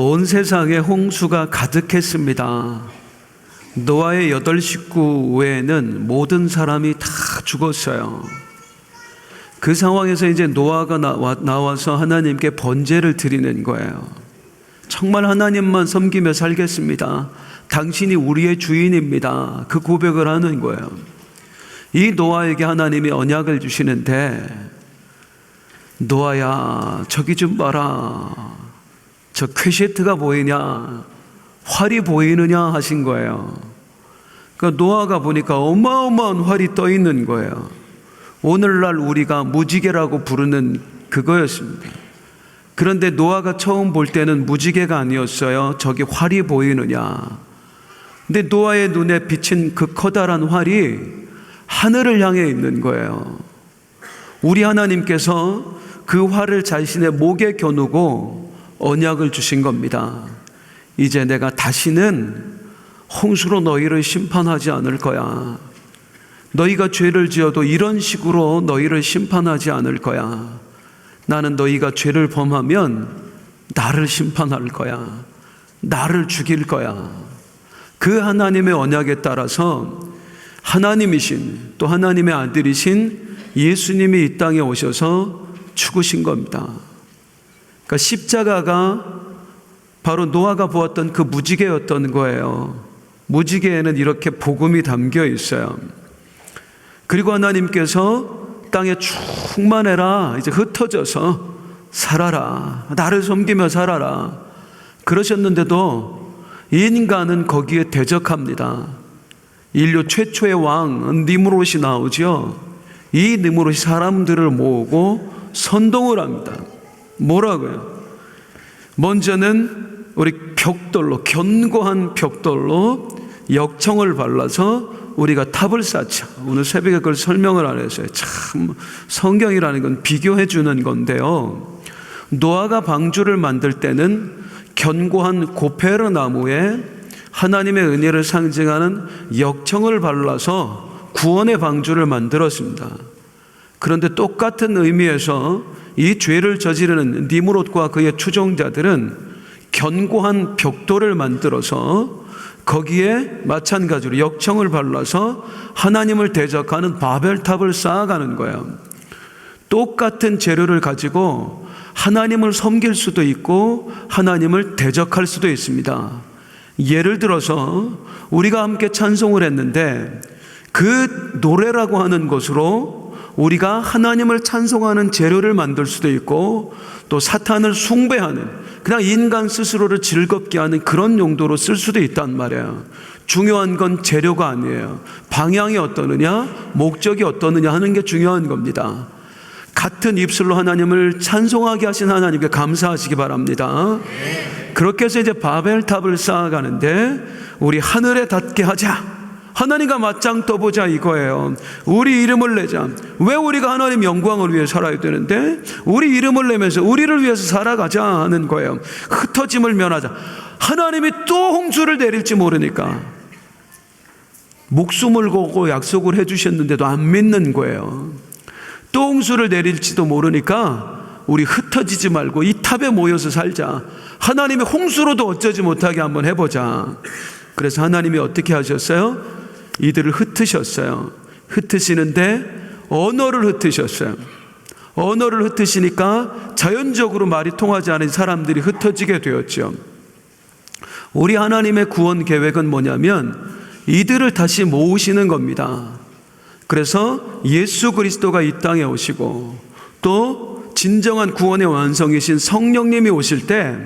온 세상에 홍수가 가득했습니다. 노아의 8식구 외에는 모든 사람이 다 죽었어요. 그 상황에서 이제 노아가 나와서 하나님께 번제를 드리는 거예요. 정말 하나님만 섬기며 살겠습니다. 당신이 우리의 주인입니다. 그 고백을 하는 거예요. 이 노아에게 하나님이 언약을 주시는데, 노아야, 저기 좀 봐라. 저 퀘셰트가 보이냐? 활이 보이느냐? 하신 거예요. 그러니까 노아가 보니까 어마어마한 활이 떠 있는 거예요. 오늘날 우리가 무지개라고 부르는 그거였습니다. 그런데 노아가 처음 볼 때는 무지개가 아니었어요. 저기 활이 보이느냐? 근데 노아의 눈에 비친 그 커다란 활이 하늘을 향해 있는 거예요. 우리 하나님께서 그 활을 자신의 목에 겨누고 언약을 주신 겁니다. 이제 내가 다시는 홍수로 너희를 심판하지 않을 거야. 너희가 죄를 지어도 이런 식으로 너희를 심판하지 않을 거야. 나는 너희가 죄를 범하면 나를 심판할 거야. 나를 죽일 거야. 그 하나님의 언약에 따라서 하나님이신, 또 하나님의 아들이신 예수님이 이 땅에 오셔서 죽으신 겁니다. 그러니까 십자가가 바로 노아가 보았던 그 무지개였던 거예요. 무지개에는 이렇게 복음이 담겨 있어요. 그리고 하나님께서 땅에 충만해라, 이제 흩어져서 살아라, 나를 섬기며 살아라 그러셨는데도 인간은 거기에 대적합니다. 인류 최초의 왕 니므롯이 나오죠. 이 니므롯이 사람들을 모으고 선동을 합니다. 뭐라고요? 먼저는 우리 벽돌로, 견고한 벽돌로 역청을 발라서 우리가 탑을 쌓자. 오늘 새벽에 그걸 설명을 안 했어요. 참 성경이라는 건 비교해 주는 건데요. 노아가 방주를 만들 때는 견고한 고페르 나무에 하나님의 은혜를 상징하는 역청을 발라서 구원의 방주를 만들었습니다. 그런데 똑같은 의미에서 이 죄를 저지르는 니므롯과 그의 추종자들은 견고한 벽돌을 만들어서 거기에 마찬가지로 역청을 발라서 하나님을 대적하는 바벨탑을 쌓아가는 거예요. 똑같은 재료를 가지고 하나님을 섬길 수도 있고 하나님을 대적할 수도 있습니다. 예를 들어서 우리가 함께 찬송을 했는데 그 노래라고 하는 것으로 우리가 하나님을 찬송하는 재료를 만들 수도 있고, 또 사탄을 숭배하는, 그냥 인간 스스로를 즐겁게 하는 그런 용도로 쓸 수도 있단 말이에요. 중요한 건 재료가 아니에요. 방향이 어떠느냐, 목적이 어떠느냐 하는 게 중요한 겁니다. 같은 입술로 하나님을 찬송하게 하신 하나님께 감사하시기 바랍니다. 그렇게 해서 이제 바벨탑을 쌓아가는데, 우리 하늘에 닿게 하자, 하나님과 맞짱 떠보자 이거예요. 우리 이름을 내자. 왜 우리가 하나님 영광을 위해 살아야 되는데 우리 이름을 내면서 우리를 위해서 살아가자 하는 거예요. 흩어짐을 면하자. 하나님이 또 홍수를 내릴지 모르니까 목숨을 걸고 약속을 해주셨는데도 안 믿는 거예요. 또 홍수를 내릴지도 모르니까 우리 흩어지지 말고 이 탑에 모여서 살자. 하나님이 홍수로도 어쩌지 못하게 한번 해보자. 그래서 하나님이 어떻게 하셨어요? 이들을 흩으셨어요. 흩으시는데 언어를 흩으셨어요. 언어를 흩으시니까 자연적으로 말이 통하지 않은 사람들이 흩어지게 되었죠. 우리 하나님의 구원 계획은 뭐냐면 이들을 다시 모으시는 겁니다. 그래서 예수 그리스도가 이 땅에 오시고, 또 진정한 구원의 완성이신 성령님이 오실 때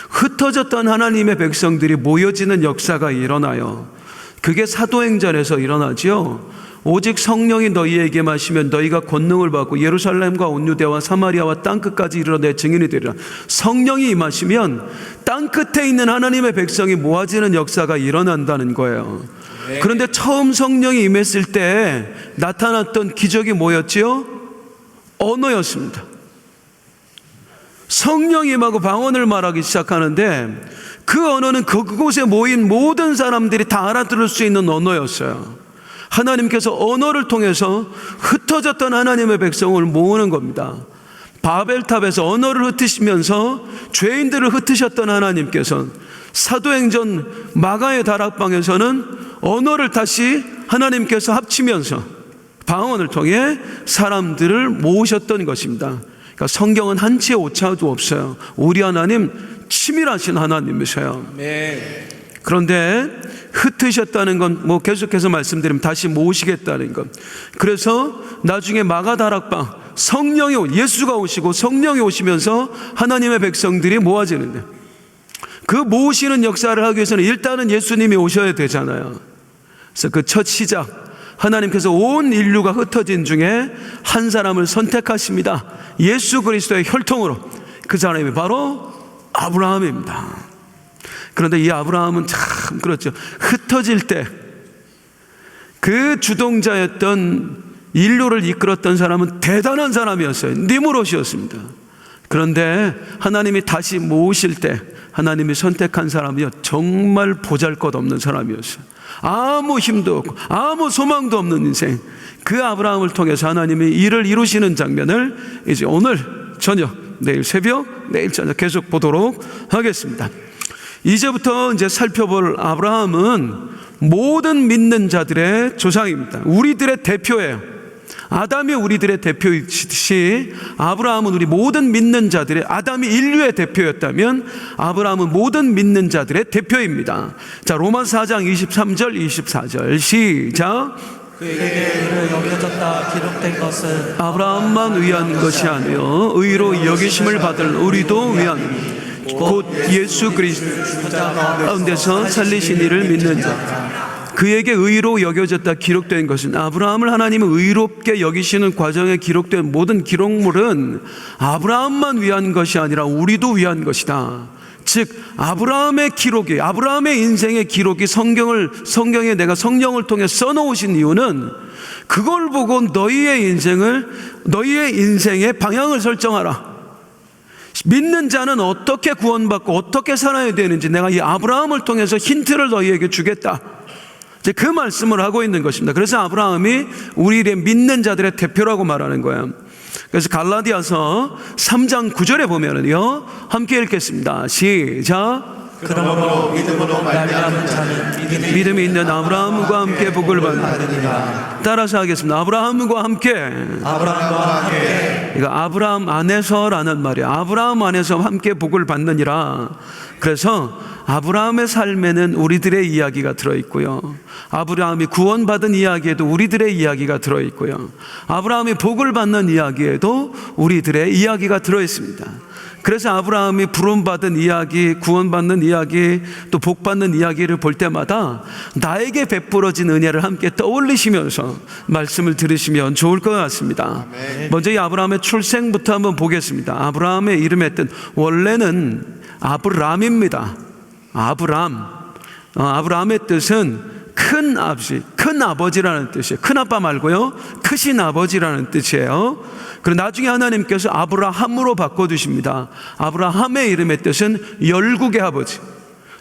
흩어졌던 하나님의 백성들이 모여지는 역사가 일어나요. 그게 사도행전에서 일어나죠. 오직 성령이 너희에게 마시면 너희가 권능을 받고 예루살렘과 온 유대와 사마리아와 땅끝까지 이르러 내 증인이 되리라. 성령이 임하시면 땅끝에 있는 하나님의 백성이 모아지는 역사가 일어난다는 거예요. 그런데 처음 성령이 임했을 때 나타났던 기적이 뭐였지요? 언어였습니다. 성령이 임하고 방언을 말하기 시작하는데 그 언어는 그곳에 모인 모든 사람들이 다 알아들을 수 있는 언어였어요. 하나님께서 언어를 통해서 흩어졌던 하나님의 백성을 모으는 겁니다. 바벨탑에서 언어를 흩으시면서 죄인들을 흩으셨던 하나님께서 사도행전 마가의 다락방에서는 언어를 다시 하나님께서 합치면서 방언을 통해 사람들을 모으셨던 것입니다. 그러니까 성경은 한치의 오차도 없어요. 우리 하나님 치밀하신 하나님이세요. 그런데 흩으셨다는 건 계속해서 말씀드리면 다시 모으시겠다는 것. 그래서 나중에 마가다락방 예수가 오시고 성령이 오시면서 하나님의 백성들이 모아지는데, 그 모으시는 역사를 하기 위해서는 일단은 예수님이 오셔야 되잖아요. 그래서 그 첫 시작, 하나님께서 온 인류가 흩어진 중에 한 사람을 선택하십니다. 예수 그리스도의 혈통으로. 그 사람이 바로 아브라함입니다. 그런데 이 아브라함은 참 그렇죠. 흩어질 때 그 주동자였던 인류를 이끌었던 사람은 대단한 사람이었어요. 니무롯이었습니다. 그런데 하나님이 다시 모으실 때 하나님이 선택한 사람이요, 정말 보잘것없는 사람이었어요. 아무 힘도 없고 아무 소망도 없는 인생, 그 아브라함을 통해서 하나님이 일을 이루시는 장면을 이제 오늘 저녁, 내일 새벽, 내일 저녁 계속 보도록 하겠습니다. 이제부터 이제 살펴볼 아브라함은 모든 믿는 자들의 조상입니다. 우리들의 대표예요. 아담이 우리들의 대표이듯이 아브라함은 우리 모든 믿는 자들의, 아담이 인류의 대표였다면 아브라함은 모든 믿는 자들의 대표입니다. 자, 로마서 4장 23절 24절 시작. 그에게 의로 여겨졌다 기록된 것은 아브라함만 위한 것이 아니요 의로 여기심을 받을 우리도 위한 곧 예수 그리스도 가운데서 살리신 이를 믿는 자. 그에게 의로 여겨졌다 기록된 것은, 아브라함을 하나님은 의롭게 여기시는 과정에 기록된 모든 기록물은 아브라함만 위한 것이 아니라 우리도 위한 것이다. 즉 아브라함의 기록이, 아브라함의 인생의 기록이 성경에 내가 성령을 통해 써놓으신 이유는 그걸 보고 너희의 인생의 방향을 설정하라. 믿는 자는 어떻게 구원받고 어떻게 살아야 되는지 내가 이 아브라함을 통해서 힌트를 너희에게 주겠다. 이제 그 말씀을 하고 있는 것입니다. 그래서 아브라함이 우리의 믿는 자들의 대표라고 말하는 거예요. 그래서 갈라디아서 3장 9절에 보면은요, 함께 읽겠습니다. 시작. 그러므로 믿음으로 말미암은 자는 믿음이 있는 아브라함과 함께 복을 받느니라. 따라서 하겠습니다. 아브라함과 함께. 그러니까 아브라함 안에서라는 말이에요. 아브라함 안에서 함께 복을 받느니라. 그래서 아브라함의 삶에는 우리들의 이야기가 들어있고요, 아브라함이 구원받은 이야기에도 우리들의 이야기가 들어있고요, 아브라함이 복을 받는 이야기에도 우리들의 이야기가 들어있습니다. 그래서 아브라함이 부름받은 이야기, 구원받는 이야기, 또 복받는 이야기를 볼 때마다 나에게 베풀어진 은혜를 함께 떠올리시면서 말씀을 들으시면 좋을 것 같습니다. 먼저 이 아브라함의 출생부터 한번 보겠습니다. 아브라함의 이름의 뜻, 원래는 아브람입니다. 아브람의 뜻은 큰 아버지라는 뜻이에요. 큰 아빠 말고요, 크신 아버지라는 뜻이에요. 그리고 나중에 하나님께서 아브라함으로 바꿔주십니다. 아브라함의 이름의 뜻은 열국의 아버지,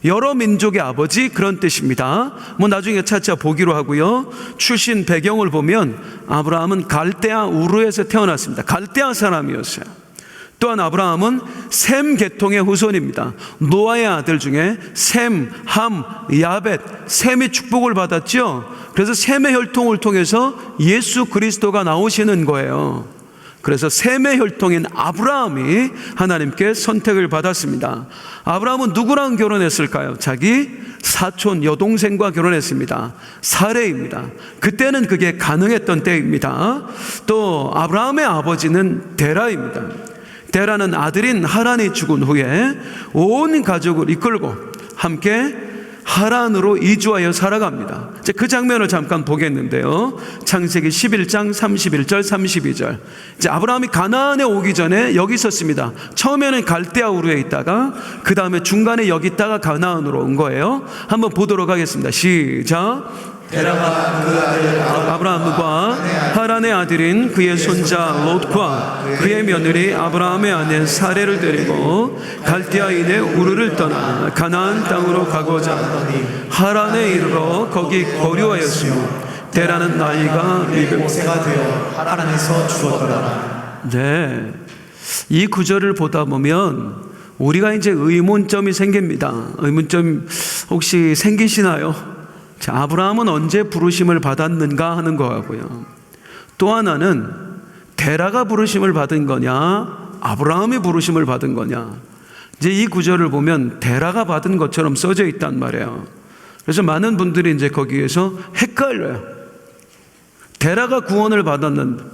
여러 민족의 아버지, 그런 뜻입니다. 나중에 차차 보기로 하고요. 출신 배경을 보면 아브라함은 갈대아 우르에서 태어났습니다. 갈대아 사람이었어요. 또한 아브라함은 셈 계통의 후손입니다. 노아의 아들 중에 셈, 함, 야벳, 셈이 축복을 받았죠. 그래서 셈의 혈통을 통해서 예수 그리스도가 나오시는 거예요. 그래서 셈의 혈통인 아브라함이 하나님께 선택을 받았습니다. 아브라함은 누구랑 결혼했을까요? 자기 사촌 여동생과 결혼했습니다. 사레입니다. 그때는 그게 가능했던 때입니다. 또 아브라함의 아버지는 데라입니다. 데라는 아들인 하란이 죽은 후에 온 가족을 이끌고 함께 하란으로 이주하여 살아갑니다. 그 장면을 잠깐 보겠는데요. 창세기 11장 31절 32절. 이제 아브라함이 가나안에 오기 전에 여기 있었습니다. 처음에는 갈대아 우르에 있다가 그 다음에 중간에 여기 있다가 가나안으로 온 거예요. 한번 보도록 하겠습니다. 시작. 데라가 그 아들 아브라함과 하란의 아들인 그의 손자 롯과 그의 며느리 아브라함의 아내 사레를 데리고 갈대아인의 우르를 떠나 가나안 땅으로 가고자 하란에 이르러 거기 거류하였으며 데라는 나이가 75세가 되어 하란에서 죽었더라. 네, 이 구절을 보다 보면 우리가 이제 의문점이 생깁니다. 의문점 혹시 생기시나요? 자, 아브라함은 언제 부르심을 받았는가 하는 거고요. 또 하나는 데라가 부르심을 받은 거냐, 아브라함이 부르심을 받은 거냐. 이제 이 구절을 보면 데라가 받은 것처럼 써져 있단 말이에요. 그래서 많은 분들이 이제 거기에서 헷갈려요. 데라가 구원을 받았는데,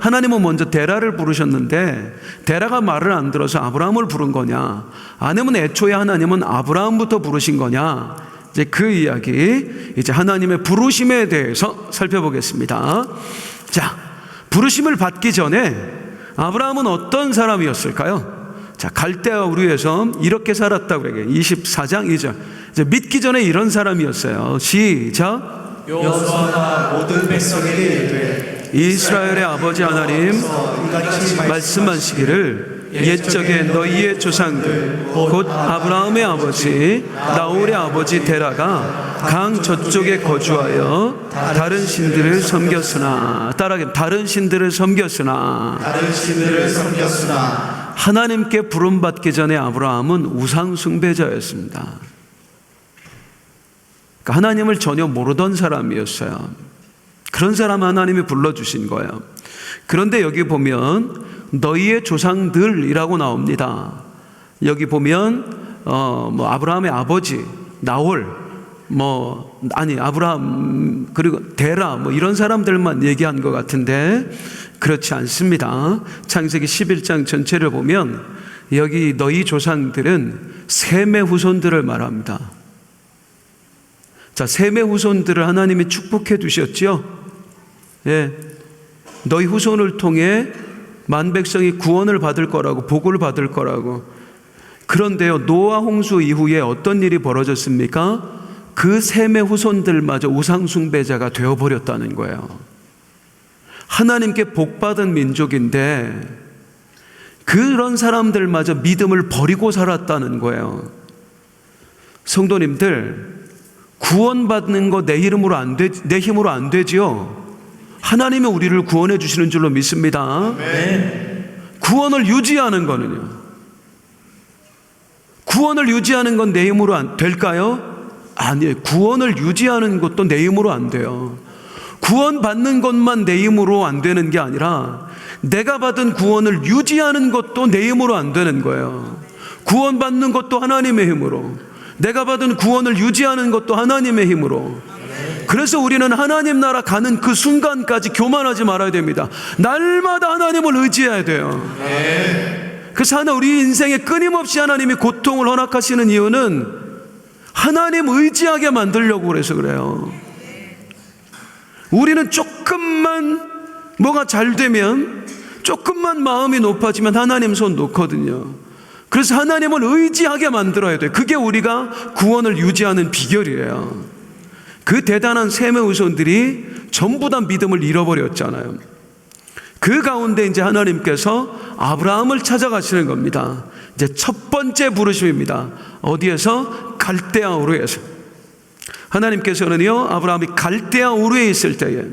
하나님은 먼저 데라를 부르셨는데 데라가 말을 안 들어서 아브라함을 부른 거냐, 아니면 애초에 하나님은 아브라함부터 부르신 거냐. 이제 그 이야기, 이제 하나님의 부르심에 대해서 살펴보겠습니다. 자, 부르심을 받기 전에 아브라함은 어떤 사람이었을까요? 자, 갈대아 우르에서 이렇게 살았다고 그래요. 24장 2절. 이제 믿기 전에 이런 사람이었어요. 시작. 여호수아가 모든 백성에게 이르되 이스라엘의 아버지 하나님 말씀하시기를 옛적에 너희의 조상들 곧 아브라함의 아버지 나홀의 아버지 데라가 강 저쪽에 거주하여 다른 신들을 섬겼으나, 따라하기, 다른 신들을 섬겼으나 하나님께 부름받기 전에 아브라함은 우상 숭배자였습니다. 그러니까 하나님을 전혀 모르던 사람이었어요. 그런 사람 하나님이 불러주신 거예요. 그런데 여기 보면 너희의 조상들이라고 나옵니다. 여기 보면 아브라함의 아버지 나홀, 아브라함 그리고 데라 이런 사람들만 얘기한 것 같은데 그렇지 않습니다. 창세기 11장 전체를 보면 여기 너희 조상들은 셈의 후손들을 말합니다. 자, 셈의 후손들을 하나님이 축복해 두셨죠. 예, 너희 후손을 통해 만 백성이 구원을 받을 거라고, 복을 받을 거라고. 그런데요, 노아 홍수 이후에 어떤 일이 벌어졌습니까? 그 셈의 후손들마저 우상 숭배자가 되어버렸다는 거예요. 하나님께 복받은 민족인데 그런 사람들마저 믿음을 버리고 살았다는 거예요. 성도님들, 구원받는 거 내 힘으로 안 되지요. 하나님이 우리를 구원해 주시는 줄로 믿습니다. 구원을 유지하는 거는요, 구원을 유지하는 건 내 힘으로 안 될까요? 아니에요. 구원을 유지하는 것도 내 힘으로 안 돼요. 구원받는 것만 내 힘으로 안 되는 게 아니라 내가 받은 구원을 유지하는 것도 내 힘으로 안 되는 거예요. 구원받는 것도 하나님의 힘으로, 내가 받은 구원을 유지하는 것도 하나님의 힘으로. 그래서 우리는 하나님 나라 가는 그 순간까지 교만하지 말아야 됩니다. 날마다 하나님을 의지해야 돼요. 그래서 우리 인생에 끊임없이 하나님이 고통을 허락하시는 이유는 하나님 의지하게 만들려고 그래서 그래요. 우리는 조금만 뭐가 잘 되면, 조금만 마음이 높아지면 하나님 손 놓거든요. 그래서 하나님을 의지하게 만들어야 돼요. 그게 우리가 구원을 유지하는 비결이에요. 그 대단한 셈의 후손들이 전부 다 믿음을 잃어버렸잖아요. 그 가운데 이제 하나님께서 아브라함을 찾아가시는 겁니다. 이제 첫 번째 부르심입니다. 어디에서? 갈대아 우르에서. 하나님께서는요, 아브라함이 갈대아 우르에 있을 때에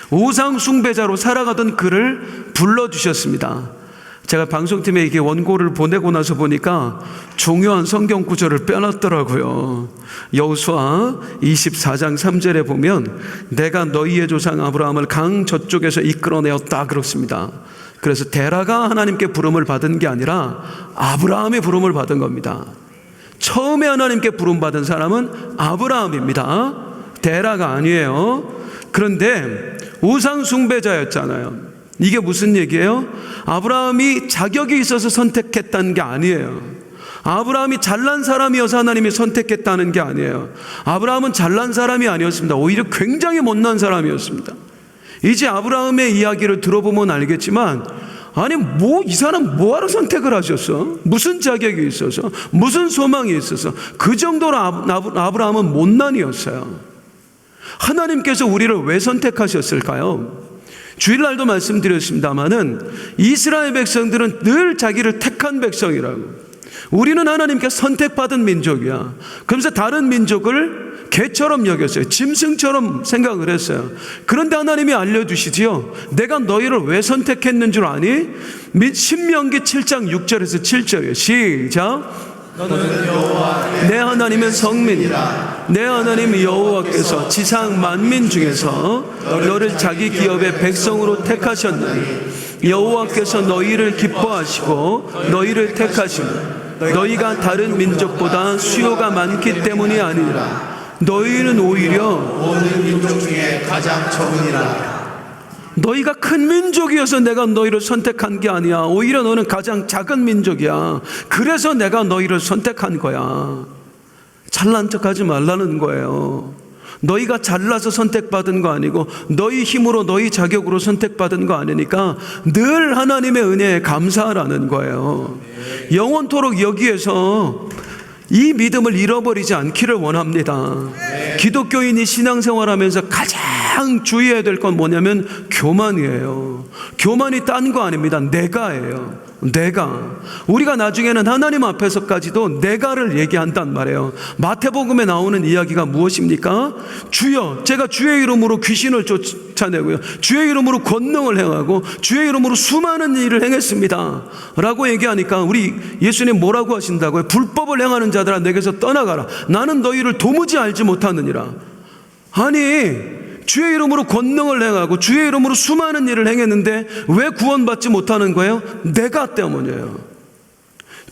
우상 숭배자로 살아가던 그를 불러주셨습니다. 제가 방송팀에 이게 원고를 보내고 나서 보니까 중요한 성경 구절을 빼놨더라고요. 여호수아 24장 3절에 보면 내가 너희의 조상 아브라함을 강 저쪽에서 이끌어내었다 그렇습니다. 그래서 데라가 하나님께 부름을 받은 게 아니라 아브라함이 부름을 받은 겁니다. 처음에 하나님께 부름받은 사람은 아브라함입니다. 데라가 아니에요. 그런데 우상 숭배자였잖아요. 이게 무슨 얘기예요? 아브라함이 자격이 있어서 선택했다는 게 아니에요. 아브라함이 잘난 사람이어서 하나님이 선택했다는 게 아니에요. 아브라함은 잘난 사람이 아니었습니다. 오히려 굉장히 못난 사람이었습니다. 이제 아브라함의 이야기를 들어보면 알겠지만, 아니 이 사람 뭐하러 선택을 하셨어? 무슨 자격이 있어서, 무슨 소망이 있어서. 그 정도로 아브라함은 못난이었어요. 하나님께서 우리를 왜 선택하셨을까요? 주일날도 말씀드렸습니다마는 이스라엘 백성들은 늘 자기를 택한 백성이라고, 우리는 하나님께 선택받은 민족이야. 그러면서 다른 민족을 개처럼 여겼어요. 짐승처럼 생각을 했어요. 그런데 하나님이 알려주시지요. 내가 너희를 왜 선택했는 줄 아니? 신명기 7장 6절에서 7절이에요. 시작. 너는 여호와 내 하나님은 성민이라. 내 하나님 여호와께서 지상 만민 중에서 너를 자기 기업의 백성으로 택하셨느니 여호와께서 너희를 기뻐하시고 너희를 택하시니 너희가 다른 민족보다 수요가 많기 때문이 아니라 너희는 오히려 모든 민족 중에 가장 적으니라. 너희가 큰 민족이어서 내가 너희를 선택한 게 아니야. 오히려 너는 가장 작은 민족이야. 그래서 내가 너희를 선택한 거야. 잘난 척하지 말라는 거예요. 너희가 잘나서 선택받은 거 아니고 너희 힘으로 너희 자격으로 선택받은 거 아니니까 늘 하나님의 은혜에 감사하라는 거예요. 영원토록 여기에서 이 믿음을 잃어버리지 않기를 원합니다. 기독교인이 신앙생활하면서 가장 주의해야 될 건 뭐냐면 교만이에요. 교만이 딴 거 아닙니다. 내가예요. 내가. 우리가 나중에는 하나님 앞에서까지도 내가를 얘기한단 말이에요. 마태복음에 나오는 이야기가 무엇입니까? 주여, 제가 주의 이름으로 귀신을 쫓아내고요, 주의 이름으로 권능을 행하고 주의 이름으로 수많은 일을 행했습니다 라고 얘기하니까 우리 예수님 뭐라고 하신다고요? 불법을 행하는 자들아 내게서 떠나가라. 나는 너희를 도무지 알지 못하느니라. 아니, 주의 이름으로 권능을 행하고 주의 이름으로 수많은 일을 행했는데 왜 구원받지 못하는 거예요? 내가 때문이에요.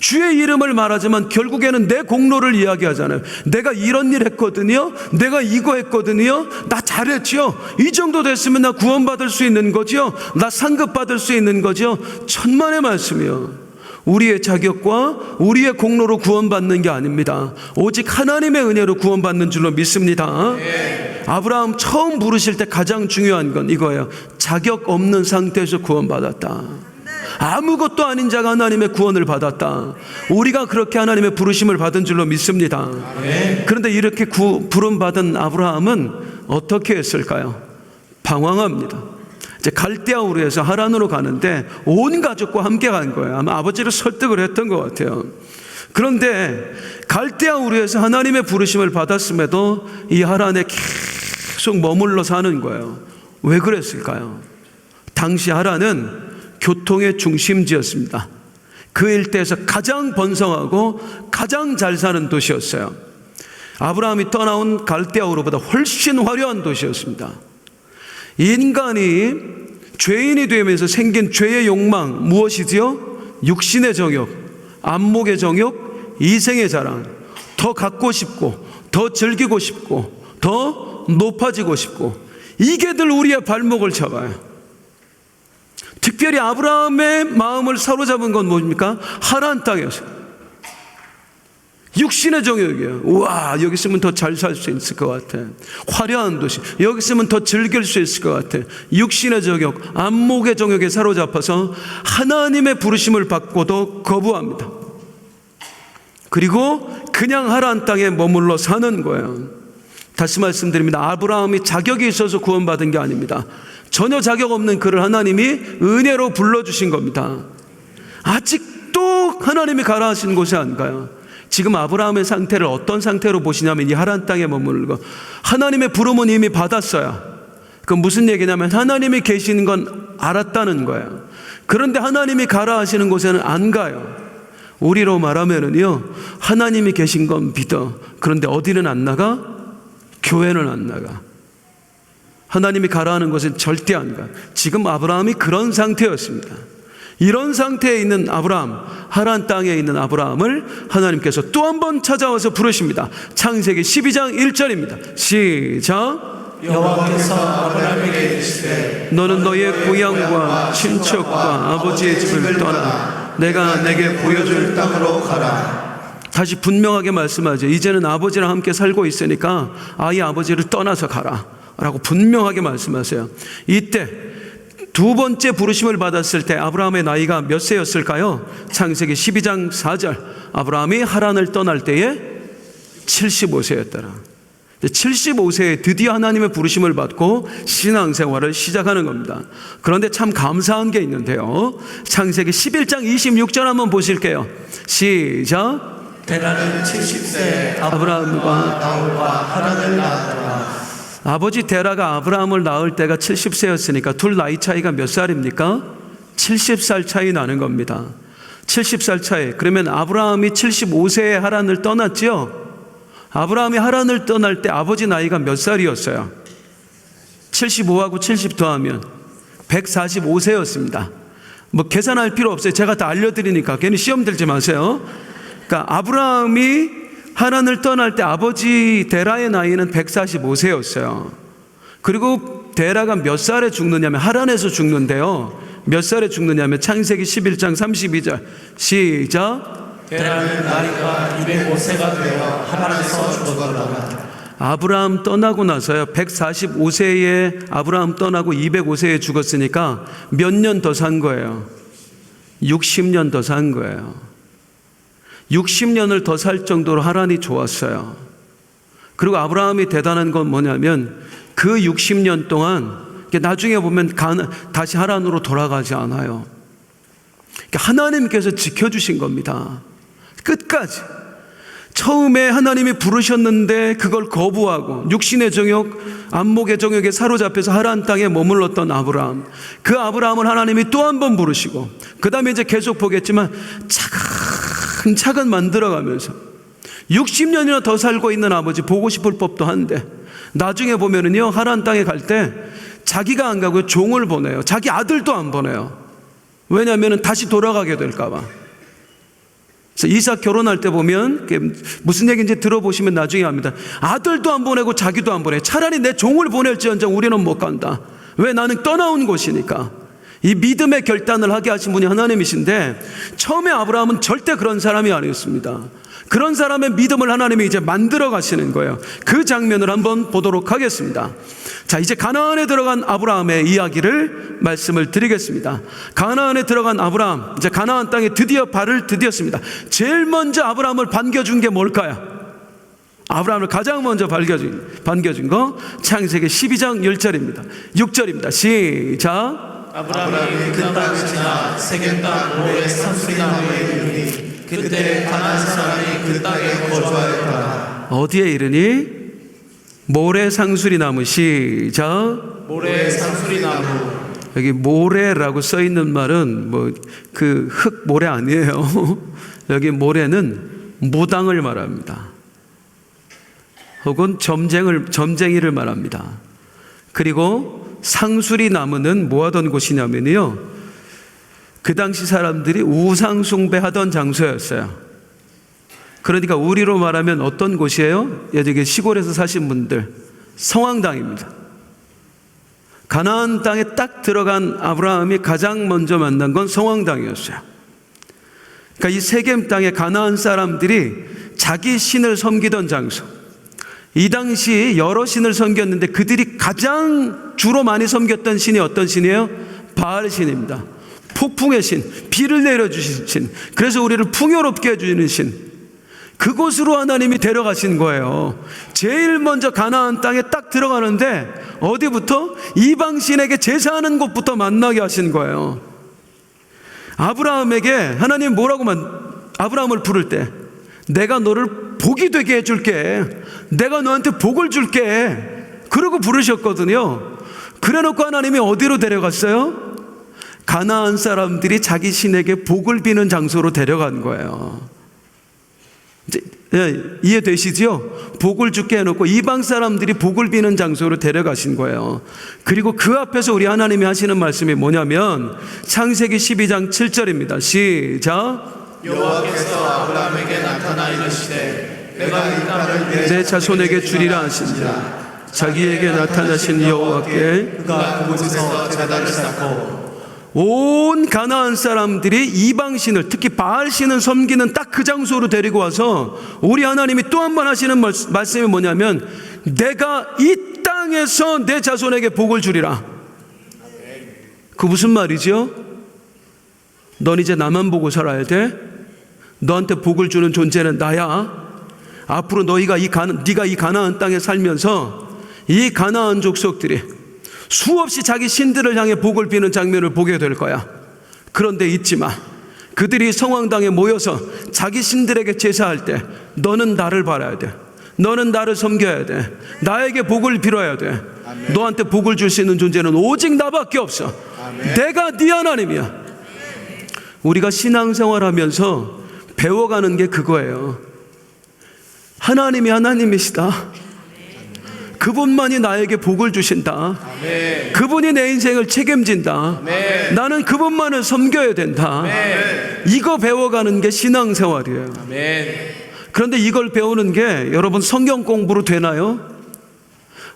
주의 이름을 말하지만 결국에는 내 공로를 이야기하잖아요. 내가 이런 일 했거든요, 내가 이거 했거든요, 나 잘했지요, 이 정도 됐으면 나 구원받을 수 있는 거지요, 나 상급받을 수 있는 거지요. 천만의 말씀이요. 우리의 자격과 우리의 공로로 구원받는 게 아닙니다. 오직 하나님의 은혜로 구원받는 줄로 믿습니다. 아브라함 처음 부르실 때 가장 중요한 건 이거예요. 자격 없는 상태에서 구원받았다. 아무것도 아닌 자가 하나님의 구원을 받았다. 우리가 그렇게 하나님의 부르심을 받은 줄로 믿습니다. 그런데 이렇게 부름받은 아브라함은 어떻게 했을까요? 방황합니다. 이제 갈대아 우르에서 하란으로 가는데 온 가족과 함께 간 거예요. 아마 아버지를 설득을 했던 것 같아요. 그런데 갈대아 우르에서 하나님의 부르심을 받았음에도 이 하란에 계속 머물러 사는 거예요. 왜 그랬을까요? 당시 하란은 교통의 중심지였습니다. 그 일대에서 가장 번성하고 가장 잘 사는 도시였어요. 아브라함이 떠나온 갈대아 우르보다 훨씬 화려한 도시였습니다. 인간이 죄인이 되면서 생긴 죄의 욕망 무엇이지요? 육신의 정욕, 안목의 정욕, 이생의 자랑, 더 갖고 싶고 더 즐기고 싶고 더 높아지고 싶고, 이게 늘 우리의 발목을 잡아요. 특별히 아브라함의 마음을 사로잡은 건 뭡니까? 하란 땅이었어요. 육신의 정욕이에요. 우와, 여기 있으면 더 잘 살 수 있을 것 같아. 화려한 도시, 여기 있으면 더 즐길 수 있을 것 같아. 육신의 정욕, 안목의 정욕에 사로잡아서 하나님의 부르심을 받고도 거부합니다. 그리고 그냥 하란 땅에 머물러 사는 거예요. 다시 말씀드립니다. 아브라함이 자격이 있어서 구원받은 게 아닙니다. 전혀 자격 없는 그를 하나님이 은혜로 불러주신 겁니다. 아직도 하나님이 가라 하신 곳이 안 가요. 지금 아브라함의 상태를 어떤 상태로 보시냐면 이 하란 땅에 머물고 하나님의 부름은 이미 받았어요. 그건 무슨 얘기냐면 하나님이 계시는 건 알았다는 거예요. 그런데 하나님이 가라 하시는 곳에는 안 가요. 우리로 말하면은요, 하나님이 계신 건 믿어. 그런데 어디는 안 나가? 교회는 안 나가. 하나님이 가라 하는 곳은 절대 안 가. 지금 아브라함이 그런 상태였습니다. 이런 상태에 있는 아브라함, 하란 땅에 있는 아브라함을 하나님께서 또 한 번 찾아와서 부르십니다. 창세기 12장 1절입니다. 시작. 여호와께서 아브라함에게 이르시되 너는 너의 고향과 친척과 아버지의 집을 떠나 내가 내게 보여줄 땅으로 가라. 다시 분명하게 말씀하죠. 이제는 아버지랑 함께 살고 있으니까 아이 아버지를 떠나서 가라 라고 분명하게 말씀하세요. 이때 두 번째 부르심을 받았을 때 아브라함의 나이가 몇 세였을까요? 창세기 12장 4절. 아브라함이 하란을 떠날 때에 75세였더라. 75세에 드디어 하나님의 부르심을 받고 신앙생활을 시작하는 겁니다. 그런데 참 감사한 게 있는데요. 창세기 11장 26절 한번 보실게요. 시작. 데라는 70세 아브라함과 나홀과 하란을 낳았더라. 아버지 데라가 아브라함을 낳을 때가 70세였으니까 둘 나이 차이가 몇 살입니까? 70살 차이 나는 겁니다. 70살 차이. 그러면 아브라함이 75세에 하란을 떠났죠? 아브라함이 하란을 떠날 때 아버지 나이가 몇 살이었어요? 75하고 70 더하면 145세였습니다. 뭐 계산할 필요 없어요. 제가 다 알려드리니까 괜히 시험 들지 마세요. 그러니까 아브라함이 하란을 떠날 때 아버지 데라의 나이는 145세였어요. 그리고 데라가 몇 살에 죽느냐면 하란에서 죽는데요. 몇 살에 죽느냐면 창세기 11장 32절 시작. 데라는 나이가 205세가 되어 하란에서 죽었더라. 아브라함 떠나고 나서요 145세에 아브라함 떠나고 205세에 죽었으니까 몇 년 더 산 거예요? 60년 더 산 거예요. 60년을 더 살 정도로 하란이 좋았어요. 그리고 아브라함이 대단한 건 뭐냐면 그 60년 동안 나중에 보면 다시 하란으로 돌아가지 않아요. 하나님께서 지켜주신 겁니다. 끝까지. 처음에 하나님이 부르셨는데 그걸 거부하고 육신의 정욕, 안목의 정욕에 사로잡혀서 하란 땅에 머물렀던 아브라함. 그 아브라함을 하나님이 또 한 번 부르시고 그 다음에 이제 계속 보겠지만 차근차근 만들어가면서 60년이나 더 살고 있는 아버지 보고 싶을 법도 한데 나중에 보면은요 하란 땅에 갈 때 자기가 안 가고 종을 보내요. 자기 아들도 안 보내요. 왜냐하면 다시 돌아가게 될까 봐. 그래서 이삭 결혼할 때 보면 무슨 얘기인지 들어보시면 나중에 압니다. 아들도 안 보내고 자기도 안 보내. 차라리 내 종을 보낼지언정 우리는 못 간다. 왜? 나는 떠나온 곳이니까. 이 믿음의 결단을 하게 하신 분이 하나님이신데 처음에 아브라함은 절대 그런 사람이 아니었습니다. 그런 사람의 믿음을 하나님이 이제 만들어 가시는 거예요. 그 장면을 한번 보도록 하겠습니다. 자, 이제 가나안에 들어간 아브라함의 이야기를 말씀을 드리겠습니다. 가나안에 들어간 아브라함, 이제 가나안 땅에 드디어 발을 디뎠습니다. 제일 먼저 아브라함을 반겨준 게 뭘까요? 아브라함을 가장 먼저 반겨준 거 창세기 12장 10절입니다. 6절입니다. 시작. 아브라함이 그 땅을 지나 세겜 땅 모레 산수리나무에 이르니 그때 가나안 사람이 그 땅에 거주하였더라. 어디에 이르니? 모래 상수리 나무. 시작. 모래 상수리나무. 여기 모래라고 써 있는 말은 뭐 그 흙 모래 아니에요. 여기 모래는 무당을 말합니다. 혹은 점쟁이를 말합니다. 그리고 상수리 나무는 뭐 하던 곳이냐면요, 그 당시 사람들이 우상 숭배하던 장소였어요. 그러니까 우리로 말하면 어떤 곳이에요? 여기 시골에서 사신 분들, 성황당입니다. 가나안 땅에 딱 들어간 아브라함이 가장 먼저 만난 건 성황당이었어요. 그러니까 이 세겜 땅에 가나안 사람들이 자기 신을 섬기던 장소. 이 당시 여러 신을 섬겼는데 그들이 가장 주로 많이 섬겼던 신이 어떤 신이에요? 바알 신입니다. 폭풍의 신, 비를 내려주신 신, 그래서 우리를 풍요롭게 해주는 신. 그곳으로 하나님이 데려가신 거예요. 제일 먼저 가나안 땅에 딱 들어가는데 어디부터? 이방신에게 제사하는 곳부터 만나게 하신 거예요. 아브라함에게 하나님 아브라함을 부를 때 내가 너를 복이 되게 해줄게, 내가 너한테 복을 줄게, 그러고 부르셨거든요. 그래놓고 하나님이 어디로 데려갔어요? 가나안 사람들이 자기 신에게 복을 비는 장소로 데려간 거예요. 이제, 이해되시죠? 복을 주게 해놓고 이방 사람들이 복을 비는 장소로 데려가신 거예요. 그리고 그 앞에서 우리 하나님이 하시는 말씀이 뭐냐면 창세기 12장 7절입니다. 시작. 여호와께서 아브라함에게 나타나 이르시되 내가 이 땅을 내 자손에게 주리라 하신지라. 자기에게 나타나신 여호와께 그가 그곳에서 제단을 쌓고 온 가나안 사람들이 이방신을, 특히 바알신을 섬기는 딱 그 장소로 데리고 와서 우리 하나님이 또 한 번 하시는 말씀이 뭐냐면 내가 이 땅에서 내 자손에게 복을 주리라. 그 무슨 말이죠? 넌 이제 나만 보고 살아야 돼? 너한테 복을 주는 존재는 나야. 앞으로 네가 이 가나안 땅에 살면서 이 가나안 족속들이 수없이 자기 신들을 향해 복을 비는 장면을 보게 될 거야. 그런데 잊지 마. 그들이 성왕당에 모여서 자기 신들에게 제사할 때 너는 나를 바라야 돼. 너는 나를 섬겨야 돼. 나에게 복을 빌어야 돼. 너한테 복을 줄 수 있는 존재는 오직 나밖에 없어. 내가 네 하나님이야. 우리가 신앙생활하면서 배워가는 게 그거예요. 하나님이 하나님이시다. 그분만이 나에게 복을 주신다. 그분이 내 인생을 책임진다. 나는 그분만을 섬겨야 된다. 이거 배워가는 게 신앙생활이에요. 그런데 이걸 배우는 게 여러분 성경 공부로 되나요?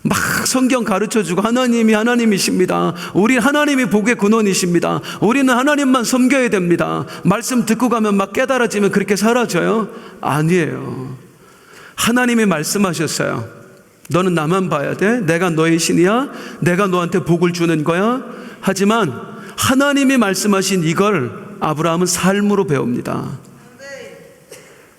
막 성경 가르쳐주고 하나님이 하나님이십니다. 우리 하나님이 복의 근원이십니다. 우리는 하나님만 섬겨야 됩니다. 말씀 듣고 가면 막 깨달아지면 그렇게 사라져요? 아니에요. 하나님이 말씀하셨어요. 너는 나만 봐야 돼. 내가 너의 신이야. 내가 너한테 복을 주는 거야. 하지만 하나님이 말씀하신 이걸 아브라함은 삶으로 배웁니다.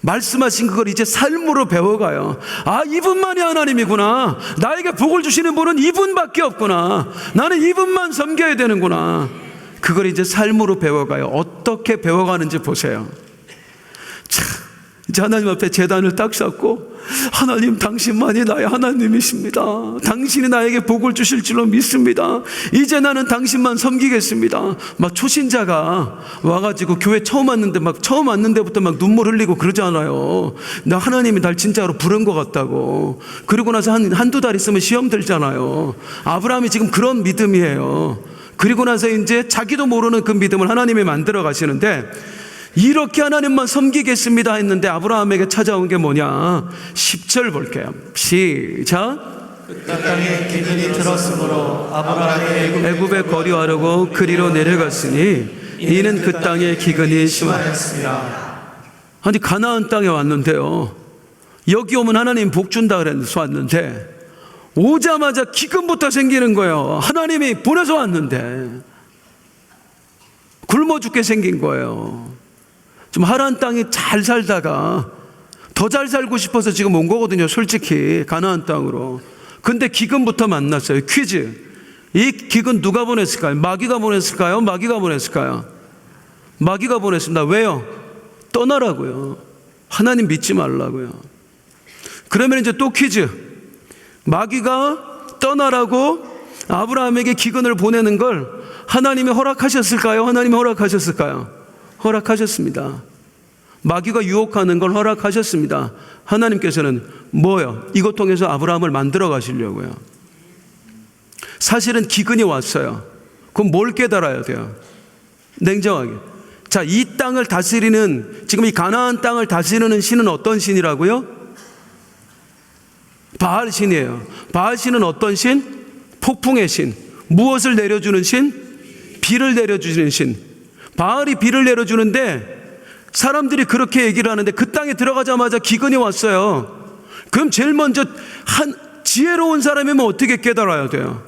말씀하신 그걸 이제 삶으로 배워가요. 아, 이분만이 하나님이구나. 나에게 복을 주시는 분은 이분밖에 없구나. 나는 이분만 섬겨야 되는구나. 그걸 이제 삶으로 배워가요. 어떻게 배워가는지 보세요. 자, 이제 하나님 앞에 제단을 딱 쌓고, 하나님 당신만이 나의 하나님이십니다. 당신이 나에게 복을 주실 줄로 믿습니다. 이제 나는 당신만 섬기겠습니다. 막 초신자가 와가지고 교회 처음 왔는데부터 막 눈물 흘리고 그러잖아요. 나 하나님이 날 진짜로 부른 것 같다고. 그리고 나서 한두 달 있으면 시험 들잖아요. 아브라함이 지금 그런 믿음이에요. 그리고 나서 이제 자기도 모르는 그 믿음을 하나님이 만들어 가시는데, 이렇게 하나님만 섬기겠습니다 했는데 아브라함에게 찾아온 게 뭐냐? 10절 볼게요. 시작. 그 땅에 기근이 들었으므로 아브라함이 애굽에 거류하려고 그리로 내려갔으니 이는 그 땅에 기근이 심하였습니다. 아니, 가나안 땅에 왔는데요, 여기 오면 하나님 복 준다 그래서 왔는데 오자마자 기근부터 생기는 거예요. 하나님이 보내서 왔는데 굶어 죽게 생긴 거예요. 좀 하란 땅에 잘 살다가 더 잘 살고 싶어서 지금 온 거거든요. 솔직히 가나안 땅으로. 근데 기근부터 만났어요. 퀴즈. 이 기근 누가 보냈을까요? 마귀가 보냈을까요? 마귀가 보냈을까요? 마귀가 보냈습니다. 왜요? 떠나라고요. 하나님 믿지 말라고요. 그러면 이제 또 퀴즈. 마귀가 떠나라고 아브라함에게 기근을 보내는 걸 하나님이 허락하셨을까요? 하나님이 허락하셨을까요? 허락하셨습니다. 마귀가 유혹하는 걸 허락하셨습니다. 하나님께서는 뭐요? 이것 통해서 아브라함을 만들어 가시려고요. 사실은 기근이 왔어요. 그럼 뭘 깨달아야 돼요? 냉정하게. 자, 이 땅을 다스리는, 지금 이 가나안 땅을 다스리는 신은 어떤 신이라고요? 바알 신이에요. 바알 신은 어떤 신? 폭풍의 신. 무엇을 내려주는 신? 비를 내려주는 신. 바알이 비를 내려주는데 사람들이 그렇게 얘기를 하는데 그 땅에 들어가자마자 기근이 왔어요. 그럼 제일 먼저 지혜로운 사람이면 어떻게 깨달아야 돼요?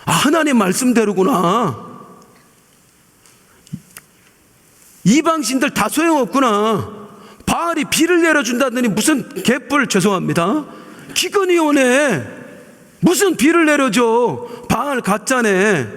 아, 하나님 말씀대로구나. 이방신들 다 소용없구나. 바알이 비를 내려준다더니 무슨 개뿔, 죄송합니다, 기근이 오네. 무슨 비를 내려줘. 바알 가짜네.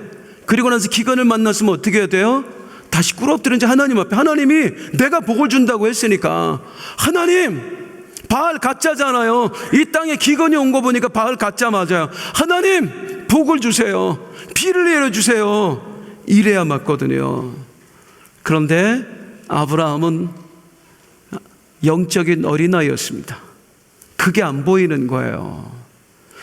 그리고 나서 기근을 만났으면 어떻게 해야 돼요? 다시 꿇어엎드린 지 하나님 앞에. 하나님이 내가 복을 준다고 했으니까, 하나님, 바알 가짜잖아요. 이 땅에 기근이 온 거 보니까 바알 가짜 맞아요. 하나님, 복을 주세요. 비를 내려주세요. 이래야 맞거든요. 그런데 아브라함은 영적인 어린아이였습니다. 그게 안 보이는 거예요.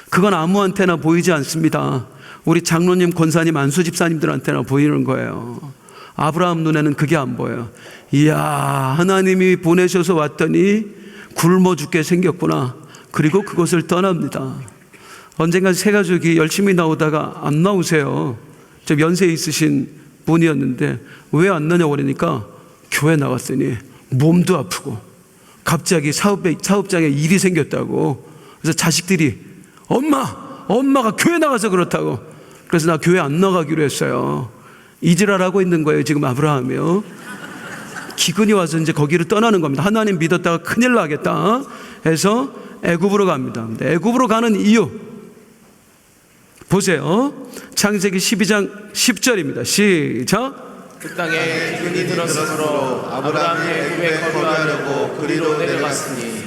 그건 아무한테나 보이지 않습니다. 우리 장로님, 권사님, 안수 집사님들한테나 보이는 거예요. 아브라함 눈에는 그게 안 보여요. 이야, 하나님이 보내셔서 왔더니 굶어 죽게 생겼구나. 그리고 그곳을 떠납니다. 언젠가 새 가족이 열심히 나오다가 안 나오세요. 좀 연세 있으신 분이었는데 왜 안 나냐고 그러니까 교회 나갔더니 몸도 아프고 갑자기 사업장에 일이 생겼다고. 그래서 자식들이 엄마가 교회 나가서 그렇다고. 그래서 나 교회 안 나가기로 했어요. 이지랄하고 있는 거예요 지금 아브라함이요. 기근이 와서 이제 거기를 떠나는 겁니다. 하나님 믿었다가 큰일 나겠다 해서 애굽으로 갑니다. 근데 애굽으로 가는 이유 보세요. 창세기 12장 10절입니다. 시작. 그 땅에 기근이 들었으므로 아브라함이 애굽에 거주하려고 그리로 내려갔으니.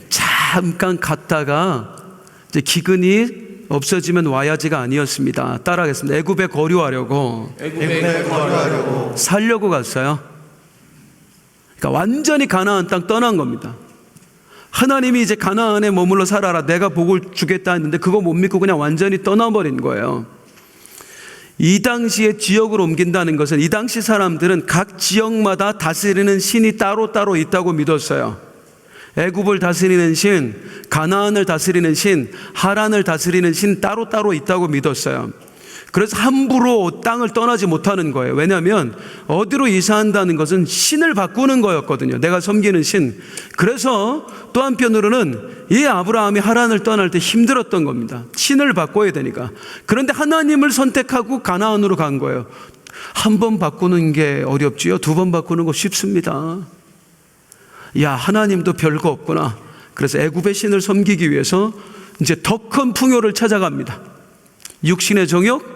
잠깐 갔다가 이제 기근이 없어지면 와야지가 아니었습니다. 따라하겠습니다. 애굽에 거류하려고 살려고 갔어요. 그러니까 완전히 가나안 땅 떠난 겁니다. 하나님이 이제 가나안에 머물러 살아라, 내가 복을 주겠다 했는데 그거 못 믿고 그냥 완전히 떠나버린 거예요. 이 당시에 지역을 옮긴다는 것은 이 당시 사람들은 각 지역마다 다스리는 신이 따로따로 있다고 믿었어요. 애굽을 다스리는 신, 가나안을 다스리는 신, 하란을 다스리는 신 따로따로 있다고 믿었어요. 그래서 함부로 땅을 떠나지 못하는 거예요. 왜냐하면 어디로 이사한다는 것은 신을 바꾸는 거였거든요. 내가 섬기는 신. 그래서 또 한편으로는 이 아브라함이 하란을 떠날 때 힘들었던 겁니다. 신을 바꿔야 되니까. 그런데 하나님을 선택하고 가나안으로 간 거예요. 한 번 바꾸는 게 어렵지요. 두 번 바꾸는 거 쉽습니다. 야, 하나님도 별거 없구나. 그래서 애굽의 신을 섬기기 위해서 이제 더 큰 풍요를 찾아갑니다. 육신의 정욕,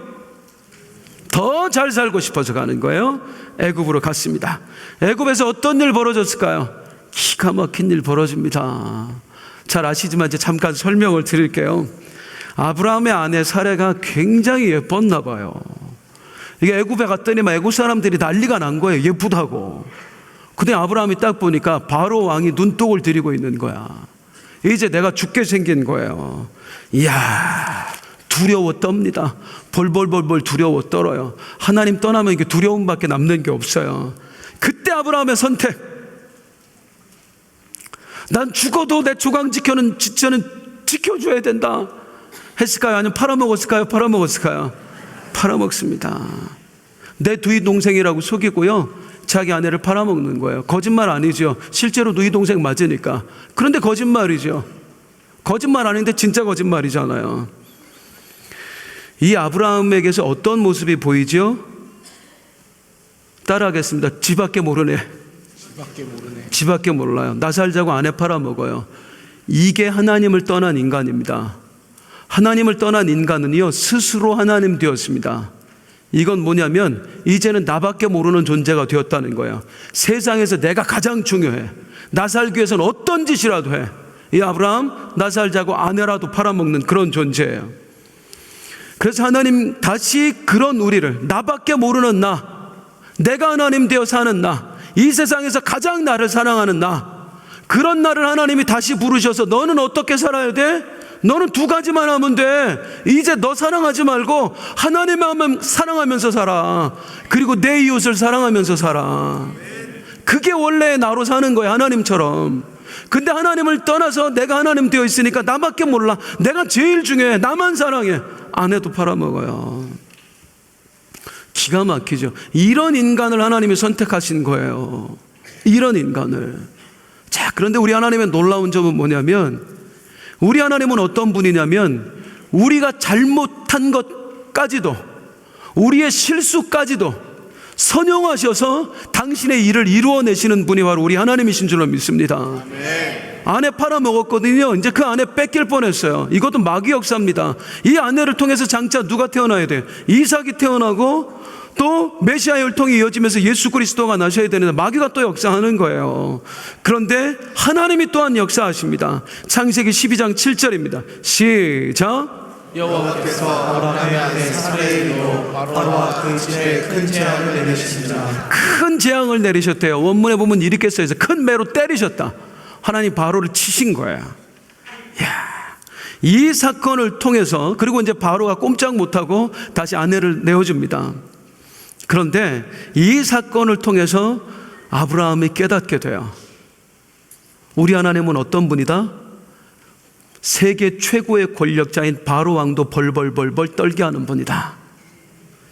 더 잘 살고 싶어서 가는 거예요. 애굽으로 갔습니다. 애굽에서 어떤 일 벌어졌을까요? 기가 막힌 일 벌어집니다. 잘 아시지만 이제 잠깐 설명을 드릴게요. 아브라함의 아내 사레가 굉장히 예뻤나 봐요. 이게 애굽에 갔더니만 애굽 사람들이 난리가 난 거예요. 예쁘다고. 근데 아브라함이 딱 보니까 바로 왕이 눈독을 들이고 있는 거야. 이제 내가 죽게 생긴 거예요. 이야, 두려워 떱니다. 벌벌벌벌 두려워 떨어요. 하나님 떠나면 이게 두려움밖에 남는 게 없어요. 그때 아브라함의 선택. 난 죽어도 내 조강 지켜는 지체는 지켜줘야 된다 했을까요? 아니면 팔아먹었을까요? 팔아먹습니다. 내 두이 동생이라고 속이고요, 자기 아내를 팔아먹는 거예요. 거짓말 아니죠. 실제로 누이 동생 맞으니까. 그런데 거짓말이죠. 거짓말 아닌데 진짜 거짓말이잖아요. 이 아브라함에게서 어떤 모습이 보이죠? 따라하겠습니다. 지밖에 모르네. 지밖에 몰라요. 나 살자고 아내 팔아먹어요. 이게 하나님을 떠난 인간입니다. 하나님을 떠난 인간은요, 스스로 하나님 되었습니다. 이건 뭐냐면 이제는 나밖에 모르는 존재가 되었다는 거예요. 세상에서 내가 가장 중요해. 나 살기 위해서는 어떤 짓이라도 해. 이 아브라함, 나 살자고 아내라도 팔아먹는 그런 존재예요. 그래서 하나님 다시 그런 우리를, 나밖에 모르는 나, 내가 하나님 되어 사는 나, 이 세상에서 가장 나를 사랑하는 나, 그런 나를 하나님이 다시 부르셔서 너는 어떻게 살아야 돼? 너는 두 가지만 하면 돼. 이제 너 사랑하지 말고 하나님만 사랑하면서 살아. 그리고 내 이웃을 사랑하면서 살아. 그게 원래 나로 사는 거야, 하나님처럼. 근데 하나님을 떠나서 내가 하나님 되어 있으니까 나밖에 몰라. 내가 제일 중요해. 나만 사랑해. 아내도 팔아먹어요. 기가 막히죠. 이런 인간을 하나님이 선택하신 거예요. 이런 인간을. 자, 그런데 우리 하나님의 놀라운 점은 뭐냐면, 우리 하나님은 어떤 분이냐면 우리가 잘못한 것까지도, 우리의 실수까지도 선용하셔서 당신의 일을 이루어내시는 분이 바로 우리 하나님이신 줄로 믿습니다. 아멘. 아내 팔아먹었거든요. 이제 그 아내 뺏길 뻔했어요. 이것도 마귀 역사입니다. 이 아내를 통해서 장차 누가 태어나야 돼요? 이삭이 태어나고 또 메시아의 혈통이 이어지면서 예수 그리스도가 나셔야 되는데 마귀가 또 역사하는 거예요. 그런데 하나님이 또한 역사하십니다. 창세기 12장 7절입니다. 시작. 여호와께서 아브라함의 아내 사레이로 바로와 그 집에 큰 재앙을 내리시니라. 큰 재앙을 내리셨대요. 원문에 보면 이렇게 써있어요. 큰 매로 때리셨다. 하나님 바로를 치신 거예요. 이야, 이 사건을 통해서, 그리고 이제 바로가 꼼짝 못하고 다시 아내를 내어줍니다. 그런데 이 사건을 통해서 아브라함이 깨닫게 돼요. 우리 하나님은 어떤 분이다? 세계 최고의 권력자인 바로 왕도 벌벌벌벌 떨게 하는 분이다.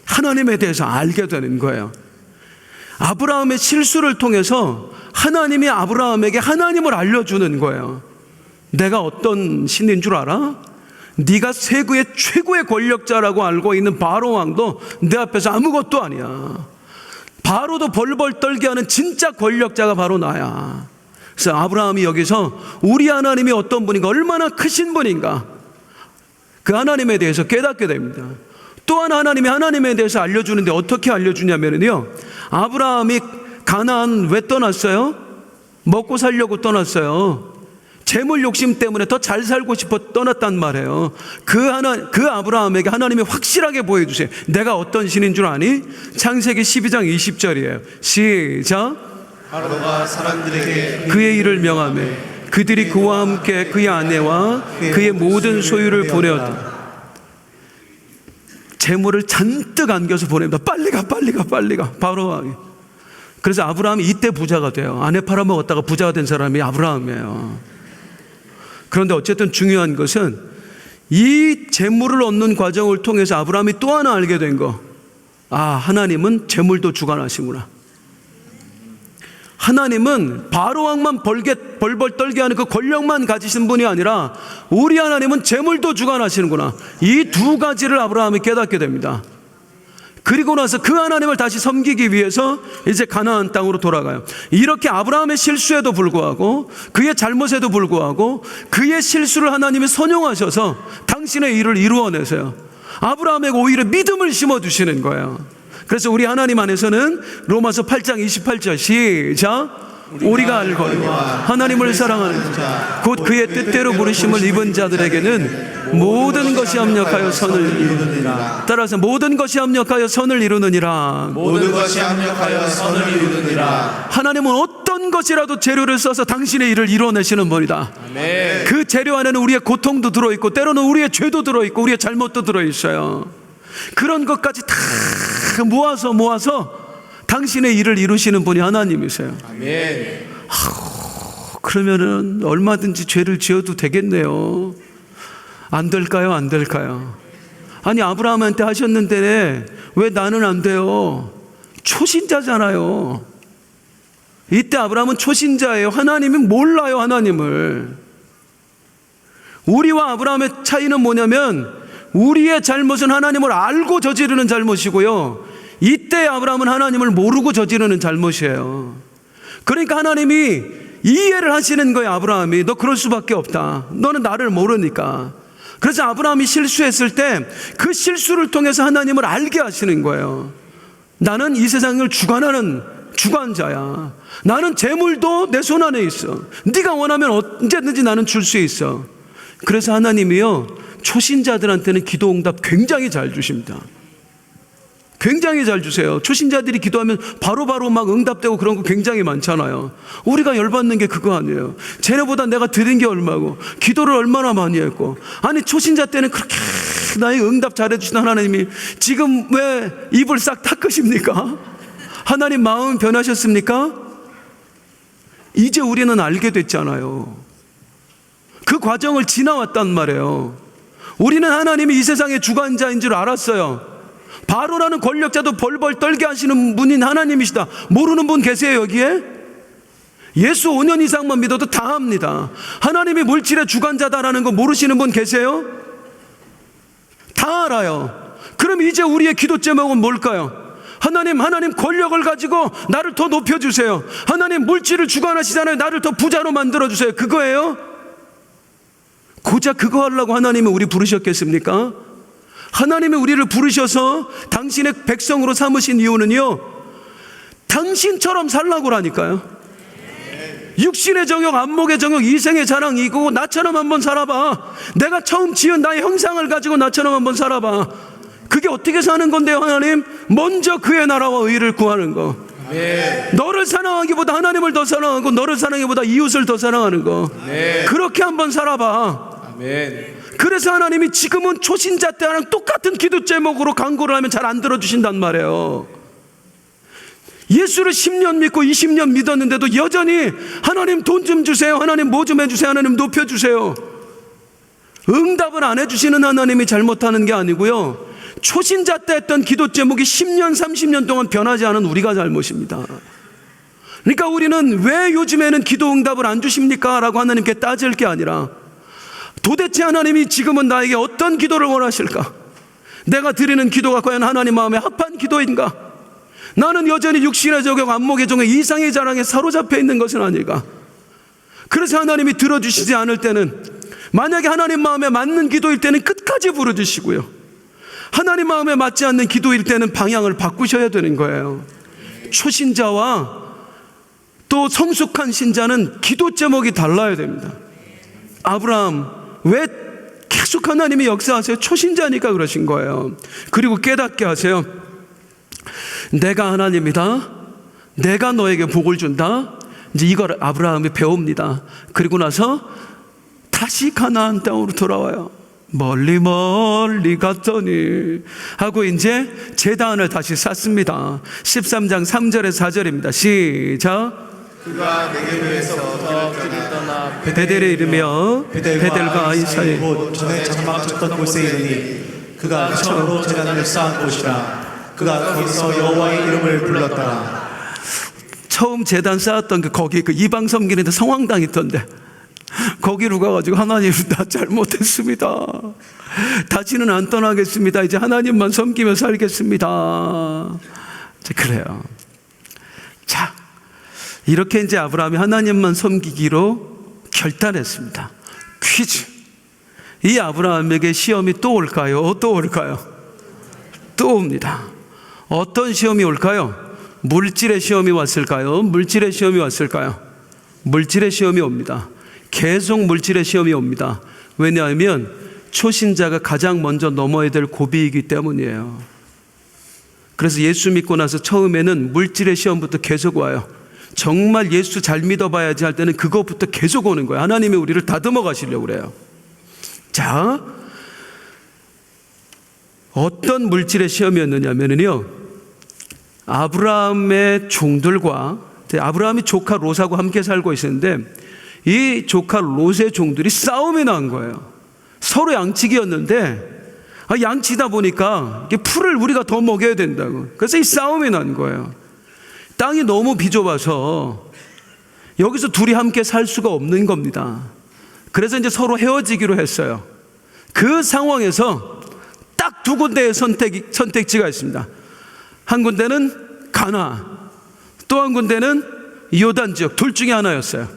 하나님에 대해서 알게 되는 거예요. 아브라함의 실수를 통해서 하나님이 아브라함에게 하나님을 알려주는 거예요. 내가 어떤 신인 줄 알아? 네가 세계의 최고의 권력자라고 알고 있는 바로 왕도 내 앞에서 아무것도 아니야. 바로도 벌벌 떨게 하는 진짜 권력자가 바로 나야. 그래서 아브라함이 여기서 우리 하나님이 어떤 분인가, 얼마나 크신 분인가, 그 하나님에 대해서 깨닫게 됩니다. 또한 하나님이 하나님에 대해서 알려주는데 어떻게 알려주냐면요, 아브라함이 가나안 왜 떠났어요? 먹고 살려고 떠났어요. 재물 욕심 때문에 더 잘 살고 싶어 떠났단 말이에요. 그 아브라함에게 하나님이 확실하게 보여주세요. 내가 어떤 신인 줄 아니? 창세기 12장 20절이에요. 시작. 바로가 사람들에게 그의 일을 명하며 그들이 그와 함께 그의 아내와 그의 모든 소유를 보내었다. 재물을 잔뜩 안겨서 보냅니다. 빨리 가, 빨리 가, 빨리 가. 바로. 그래서 아브라함이 이때 부자가 돼요. 아내 팔아먹었다가 부자가 된 사람이 아브라함이에요. 그런데 어쨌든 중요한 것은 이 재물을 얻는 과정을 통해서 아브라함이 또 하나 알게 된 거. 아, 하나님은 재물도 주관하시구나. 하나님은 바로 왕만 벌벌 떨게 하는 그 권력만 가지신 분이 아니라 우리 하나님은 재물도 주관하시는구나. 이 두 가지를 아브라함이 깨닫게 됩니다. 그리고 나서 그 하나님을 다시 섬기기 위해서 이제 가나안 땅으로 돌아가요. 이렇게 아브라함의 실수에도 불구하고, 그의 잘못에도 불구하고, 그의 실수를 하나님이 선용하셔서 당신의 일을 이루어내세요. 아브라함에게 오히려 믿음을 심어주시는 거예요. 그래서 우리 하나님 안에서는 로마서 8장 28절 시작. 우리가 알거니와 하나님을 사랑하는 자 곧 그의 뜻대로 부르심을 입은 자들에게는 모든 것이 합력하여 선을 이루느니라. 따라서 모든 것이 합력하여 선을 이루느니라. 모든 것이 합력하여 선을 이루느니라. 하나님은 어떤 것이라도 재료를 써서 당신의 일을 이루어내시는 분이다. 아멘. 그 재료 안에는 우리의 고통도 들어있고 때로는 우리의 죄도 들어있고 우리의 잘못도 들어있어요. 그런 것까지 다 모아서 당신의 일을 이루시는 분이 하나님이세요. 아멘. 그러면은 얼마든지 죄를 지어도 되겠네요. 안 될까요? 안 될까요? 아니, 아브라함한테 하셨는데 왜 나는 안 돼요? 초신자잖아요. 이때 아브라함은 초신자예요. 하나님이 몰라요, 하나님을. 우리와 아브라함의 차이는 뭐냐면 우리의 잘못은 하나님을 알고 저지르는 잘못이고요, 이때 아브라함은 하나님을 모르고 저지르는 잘못이에요. 그러니까 하나님이 이해를 하시는 거예요. 아브라함이 너 그럴 수밖에 없다. 너는 나를 모르니까. 그래서 아브라함이 실수했을 때 그 실수를 통해서 하나님을 알게 하시는 거예요. 나는 이 세상을 주관하는 주관자야. 나는 재물도 내 손 안에 있어. 네가 원하면 언제든지 나는 줄 수 있어. 그래서 하나님이요, 초신자들한테는 기도 응답 굉장히 잘 주십니다. 굉장히 잘 주세요. 초신자들이 기도하면 바로바로 막 응답되고 그런 거 굉장히 많잖아요. 우리가 열받는 게 그거 아니에요. 쟤네보다 내가 드린 게 얼마고 기도를 얼마나 많이 했고. 아니, 초신자 때는 그렇게 나에게 응답 잘해주신 하나님이 지금 왜 입을 싹 닦으십니까? 하나님 마음 변하셨습니까? 이제 우리는 알게 됐잖아요. 그 과정을 지나왔단 말이에요. 우리는 하나님이 이 세상의 주관자인 줄 알았어요. 바로라는 권력자도 벌벌 떨게 하시는 분인 하나님이시다. 모르는 분 계세요, 여기에? 예수 5년 이상만 믿어도 다 합니다. 하나님이 물질의 주관자다라는 거 모르시는 분 계세요? 다 알아요. 그럼 이제 우리의 기도 제목은 뭘까요? 하나님 권력을 가지고 나를 더 높여주세요. 하나님 물질을 주관하시잖아요. 나를 더 부자로 만들어주세요. 그거예요? 고작 그거 하려고 하나님이 우리 부르셨겠습니까? 하나님이 우리를 부르셔서 당신의 백성으로 삼으신 이유는요, 당신처럼 살라고라니까요. 육신의 정욕, 안목의 정욕, 이생의 자랑, 이거 나처럼 한번 살아봐. 내가 처음 지은 나의 형상을 가지고 나처럼 한번 살아봐. 그게 어떻게 사는 건데요, 하나님? 먼저 그의 나라와 의를 구하는 거. 아멘. 너를 사랑하기보다 하나님을 더 사랑하고 너를 사랑하기보다 이웃을 더 사랑하는 거. 아멘. 그렇게 한번 살아봐. 아멘. 그래서 하나님이 지금은 초신자 때랑 똑같은 기도 제목으로 간구를 하면 잘 안 들어주신단 말이에요. 예수를 10년 믿고 20년 믿었는데도 여전히 하나님 돈 좀 주세요, 하나님 뭐 좀 해주세요, 하나님 높여주세요. 응답을 안 해주시는 하나님이 잘못하는 게 아니고요, 초신자 때 했던 기도 제목이 10년 30년 동안 변하지 않은 우리가 잘못입니다. 그러니까 우리는 왜 요즘에는 기도 응답을 안 주십니까? 라고 하나님께 따질 게 아니라 도대체 하나님이 지금은 나에게 어떤 기도를 원하실까? 내가 드리는 기도가 과연 하나님 마음에 합한 기도인가? 나는 여전히 육신의 적용, 안목의 종의 이상의 자랑에 사로잡혀 있는 것은 아닐까? 그래서 하나님이 들어주시지 않을 때는, 만약에 하나님 마음에 맞는 기도일 때는 끝까지 부르주시고요, 하나님 마음에 맞지 않는 기도일 때는 방향을 바꾸셔야 되는 거예요. 초신자와 또 성숙한 신자는 기도 제목이 달라야 됩니다. 아브라함 왜 계속 하나님이 역사하세요? 초신자니까 그러신 거예요. 그리고 깨닫게 하세요. 내가 하나님이다, 내가 너에게 복을 준다, 이제 이걸 아브라함이 배웁니다. 그리고 나서 다시 가나안 땅으로 돌아와요. 멀리 멀리 갔더니 하고 이제 제단을 다시 쌓습니다. 13장 3절에서 4절입니다. 시작. 그가 네게브에서 더 길을 떠나 베델에 이르며 베델과 아이 사이 곧 전에 장막 쳤던 곳에 이르니 그가 처음으로 제단을 쌓은 곳이라. 그가 거기서 여호와의 이름을 불렀더라. 처음 제단 쌓았던 거기 이방 섬기는데 성황당 있던데, 거기로 가가지고 하나님, 나 잘못했습니다, 다시는 안 떠나겠습니다, 이제 하나님만 섬기며 살겠습니다. 이제 그래요. 자, 이렇게 이제 아브라함이 하나님만 섬기기로 결단했습니다. 퀴즈. 이 아브라함에게 시험이 또 올까요? 또 올까요? 또 옵니다. 어떤 시험이 올까요? 물질의 시험이 왔을까요? 물질의 시험이 왔을까요? 물질의 시험이 옵니다. 계속 물질의 시험이 옵니다. 왜냐하면 초신자가 가장 먼저 넘어야 될 고비이기 때문이에요. 그래서 예수 믿고 나서 처음에는 물질의 시험부터 계속 와요. 정말 예수 잘 믿어봐야지 할 때는 그것부터 계속 오는 거예요. 하나님이 우리를 다듬어 가시려고 그래요. 자, 어떤 물질의 시험이었느냐면요, 아브라함의 종들과, 아브라함이 조카 롯하고 함께 살고 있었는데 이 조카 롯의 종들이 싸움이 난 거예요. 서로 양치기였는데 양치다 보니까 풀을 우리가 더 먹여야 된다고, 그래서 이 싸움이 난 거예요. 땅이 너무 비좁아서 여기서 둘이 함께 살 수가 없는 겁니다. 그래서 이제 서로 헤어지기로 했어요. 그 상황에서 딱 두 군데의 선택지가 있습니다. 한 군데는 가나안, 또 한 군데는 요단 지역, 둘 중에 하나였어요.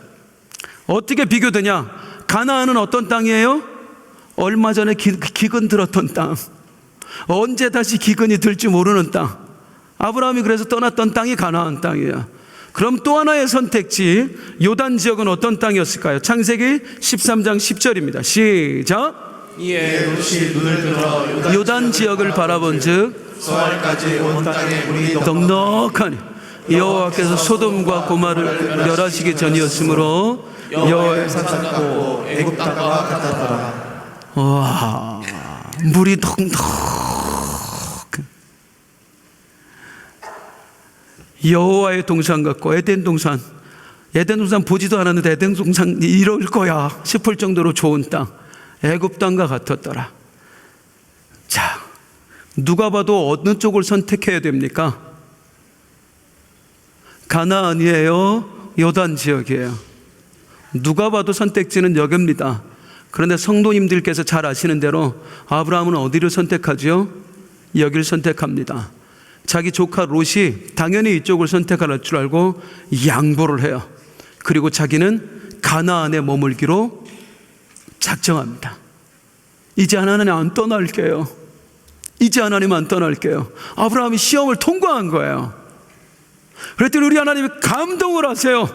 어떻게 비교되냐? 가나안은 어떤 땅이에요? 얼마 전에 기근 들었던 땅, 언제 다시 기근이 들지 모르는 땅. 아브라함이 그래서 떠났던 땅이 가나안 땅이에요. 그럼 또 하나의 선택지, 요단 지역은 어떤 땅이었을까요? 창세기 13장 10절입니다. 시작. 이에 롯이 눈을 들어 요단 지역을 바라본즉 서알까지 온 땅에 물이 넉넉하니 여호와께서 소돔과 고마를 멸하시기 전이었으므로 여호와의 산같고 애굽 땅과 같았더라. 와, 물이 넉넉. 여호와의 동산 같고 에덴 동산 보지도 않았는데 에덴 동산 이럴 거야 싶을 정도로 좋은 땅, 애굽 땅과 같았더라. 자, 누가 봐도 어느 쪽을 선택해야 됩니까? 가나안이에요? 요단 지역이에요? 누가 봐도 선택지는 여기입니다. 그런데 성도님들께서 잘 아시는 대로 아브라함은 어디를 선택하죠? 여기를 선택합니다. 자기 조카 롯이 당연히 이쪽을 선택할 줄 알고 양보를 해요. 그리고 자기는 가나안에 머물기로 작정합니다. 이제 하나님 안 떠날게요. 이제 하나님 안 떠날게요. 아브라함이 시험을 통과한 거예요. 그랬더니 우리 하나님이 감동을 하세요.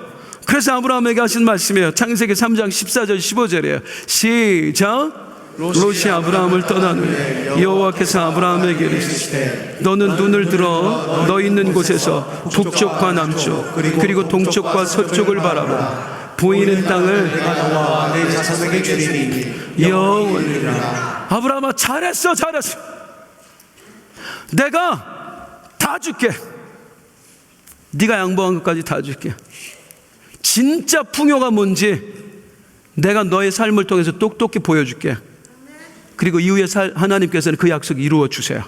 그래서 아브라함에게 하신 말씀이에요. 창세기 3장 14절 15절이에요. 시작. 롯이 아브라함을 떠난 후에 여호와께서 아브라함에게 이르시되 너는 눈을 들어 너 있는 곳에서 북쪽과 남쪽 그리고 동쪽과 서쪽을 바라보라. 보이는 땅을 내가 너와 내 자손에게 주리니 영원히라. 아브라함아, 잘했어. 내가 다 줄게. 네가 양보한 것까지 다 줄게. 진짜 풍요가 뭔지 내가 너의 삶을 통해서 똑똑히 보여줄게. 그리고 이후에 하나님께서는 그 약속 이루어 주세요.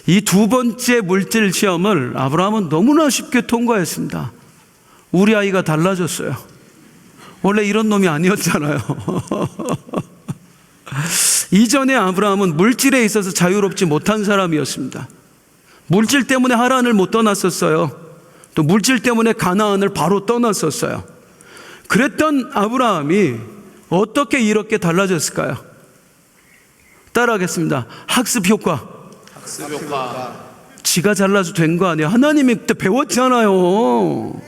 이 두 번째 물질 시험을 아브라함은 너무나 쉽게 통과했습니다. 우리 아이가 달라졌어요. 원래 이런 놈이 아니었잖아요. 이전에 아브라함은 물질에 있어서 자유롭지 못한 사람이었습니다. 물질 때문에 하란을 못 떠났었어요. 또 물질 때문에 가나안을 바로 떠났었어요. 그랬던 아브라함이 어떻게 이렇게 달라졌을까요? 따라하겠습니다. 학습 효과. 학습 효과. 지가 잘나서 된 거 아니에요. 하나님이 그때 배웠잖아요.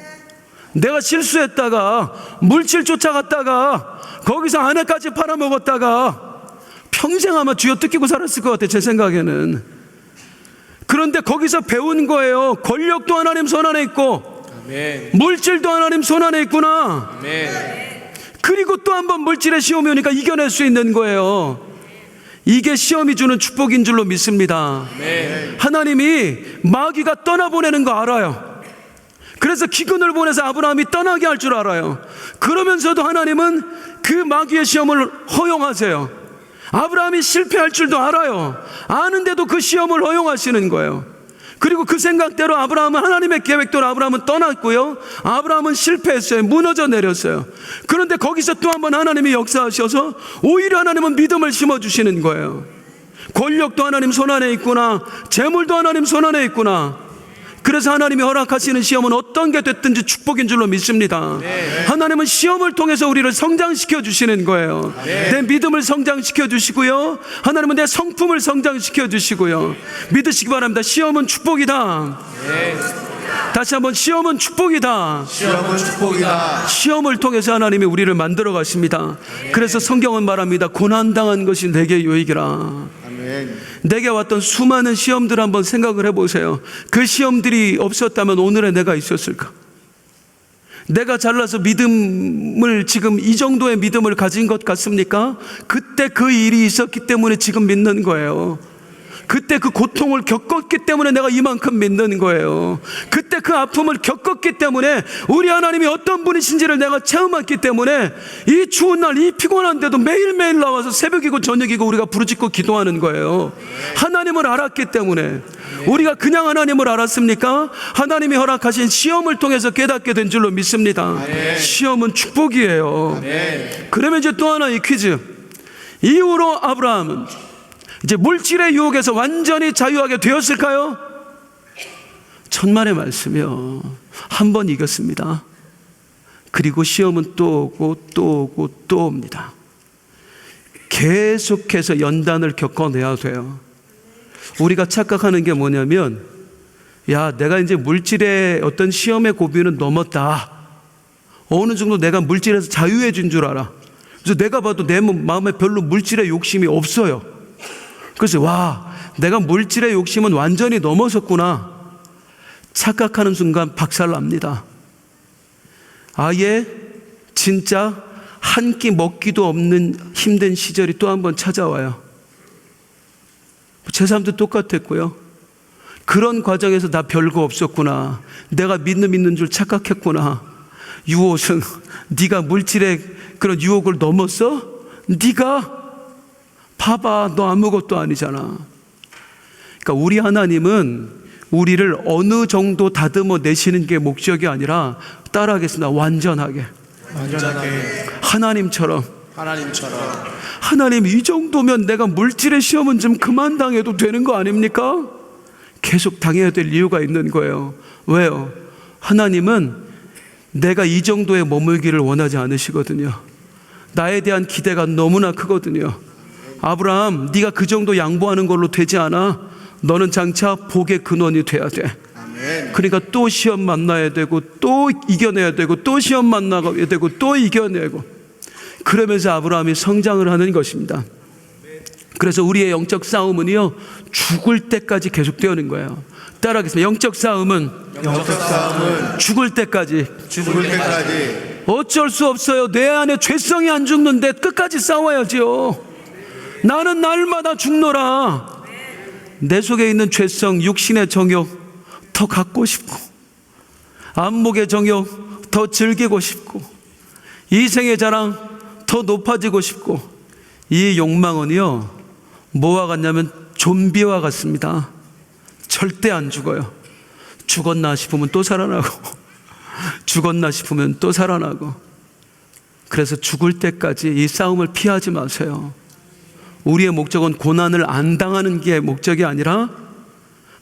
내가 실수했다가 물질 쫓아갔다가 거기서 아내까지 팔아먹었다가 평생 아마 쥐어뜯기고 살았을 것 같아요. 제 생각에는. 그런데 거기서 배운 거예요. 권력도 하나님 손 안에 있고 아멘. 물질도 하나님 손 안에 있구나. 아멘. 그리고 또 한 번 물질의 시험이 오니까 이겨낼 수 있는 거예요. 이게 시험이 주는 축복인 줄로 믿습니다. 아멘. 하나님이 마귀가 떠나보내는 거 알아요. 그래서 기근을 보내서 아브라함이 떠나게 할 줄 알아요. 그러면서도 하나님은 그 마귀의 시험을 허용하세요. 아브라함이 실패할 줄도 알아요. 아는데도 그 시험을 허용하시는 거예요. 그리고 그 생각대로 아브라함은 하나님의 계획대로 아브라함은 떠났고요. 아브라함은 실패했어요. 무너져 내렸어요. 그런데 거기서 또 한 번 하나님이 역사하셔서 오히려 하나님은 믿음을 심어주시는 거예요. 권력도 하나님 손 안에 있구나. 재물도 하나님 손 안에 있구나. 그래서 하나님이 허락하시는 시험은 어떤 게 됐든지 축복인 줄로 믿습니다. 하나님은 시험을 통해서 우리를 성장시켜 주시는 거예요. 내 믿음을 성장시켜 주시고요. 하나님은 내 성품을 성장시켜 주시고요. 믿으시기 바랍니다. 시험은 축복이다. 다시 한번 시험은 축복이다. 시험은 축복이다. 시험을 통해서 하나님이 우리를 만들어 가십니다. 그래서 성경은 말합니다. 고난당한 것이 내게 유익이라. 내게 왔던 수많은 시험들 한번 생각을 해보세요. 그 시험들이 없었다면 오늘의 내가 있었을까? 내가 잘나서 믿음을 지금 이 정도의 믿음을 가진 것 같습니까? 그때 그 일이 있었기 때문에 지금 믿는 거예요. 그때 그 고통을 겪었기 때문에 내가 이만큼 믿는 거예요. 그때 그 아픔을 겪었기 때문에 우리 하나님이 어떤 분이신지를 내가 체험했기 때문에 이 추운 날, 이 피곤한데도 매일매일 나와서 새벽이고 저녁이고 우리가 부르짖고 기도하는 거예요. 하나님을 알았기 때문에. 우리가 그냥 하나님을 알았습니까? 하나님이 허락하신 시험을 통해서 깨닫게 된 줄로 믿습니다. 시험은 축복이에요. 그러면 이제 또 하나의 퀴즈. 이후로 아브라함은 이제 물질의 유혹에서 완전히 자유하게 되었을까요? 천만의 말씀이요. 한 번 이겼습니다. 그리고 시험은 또 오고 또 오고 또 옵니다. 계속해서 연단을 겪어내야 돼요. 우리가 착각하는 게 뭐냐면, 야, 내가 이제 물질의 어떤 시험의 고비는 넘었다. 어느 정도 내가 물질에서 자유해진 줄 알아. 그래서 내가 봐도 내 마음에 별로 물질의 욕심이 없어요. 그래서 와, 내가 물질의 욕심은 완전히 넘어섰구나 착각하는 순간 박살납니다. 아예 진짜 한 끼 먹기도 없는 힘든 시절이 또 한 번 찾아와요. 제 삶도 똑같았고요. 그런 과정에서 나 별거 없었구나, 내가 믿는 줄 착각했구나. 유혹은 네가 물질의 그런 유혹을 넘었어? 네가 봐봐, 너 아무것도 아니잖아. 그러니까 우리 하나님은 우리를 어느 정도 다듬어 내시는 게 목적이 아니라, 따라하겠습니다, 완전하게. 하나님처럼. 하나님, 이 정도면 내가 물질의 시험은 좀 그만 당해도 되는 거 아닙니까? 계속 당해야 될 이유가 있는 거예요. 왜요? 하나님은 내가 이 정도에 머물기를 원하지 않으시거든요. 나에 대한 기대가 너무나 크거든요. 아브라함, 네가 그 정도 양보하는 걸로 되지 않아. 너는 장차 복의 근원이 돼야 돼. 그러니까 또 시험 만나야 되고 또 이겨내야 되고 또 시험 만나야 되고 또 이겨내고, 그러면서 아브라함이 성장을 하는 것입니다. 그래서 우리의 영적 싸움은요, 죽을 때까지 계속되는 거예요. 따라하겠습니다. 영적 싸움은 죽을 때까지. 어쩔 수 없어요. 내 안에 죄성이 안 죽는데 끝까지 싸워야지요. 나는 날마다 죽노라. 내 속에 있는 죄성, 육신의 정욕 더 갖고 싶고, 안목의 정욕 더 즐기고 싶고, 이생의 자랑 더 높아지고 싶고, 이 욕망은요, 뭐와 같냐면 좀비와 같습니다. 절대 안 죽어요. 죽었나 싶으면 또 살아나고, 죽었나 싶으면 또 살아나고. 그래서 죽을 때까지 이 싸움을 피하지 마세요. 우리의 목적은 고난을 안 당하는 게 목적이 아니라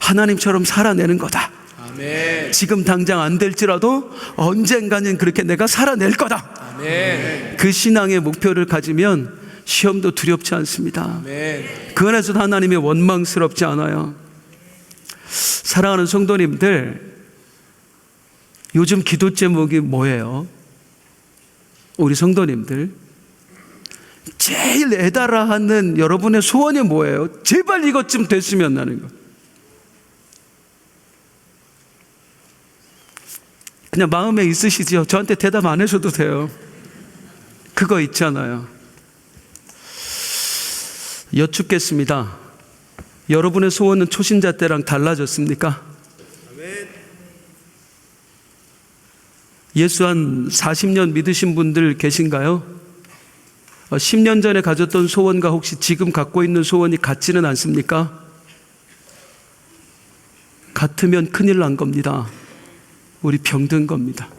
하나님처럼 살아내는 거다. 아멘. 지금 당장 안 될지라도 언젠가는 그렇게 내가 살아낼 거다. 아멘. 그 신앙의 목표를 가지면 시험도 두렵지 않습니다. 아멘. 그 안에서도 하나님이 원망스럽지 않아요. 사랑하는 성도님들, 요즘 기도 제목이 뭐예요? 우리 성도님들 제일 애달아 하는 여러분의 소원이 뭐예요? 제발 이것 좀 됐으면 하는 거. 그냥 마음에 있으시죠? 저한테 대답 안 하셔도 돼요. 그거 있잖아요. 여쭙겠습니다. 여러분의 소원은 초신자 때랑 달라졌습니까? 예수 한 40년 믿으신 분들 계신가요? 10년 전에 가졌던 소원과 혹시 지금 갖고 있는 소원이 같지는 않습니까? 같으면 큰일 난 겁니다. 우리 병든 겁니다.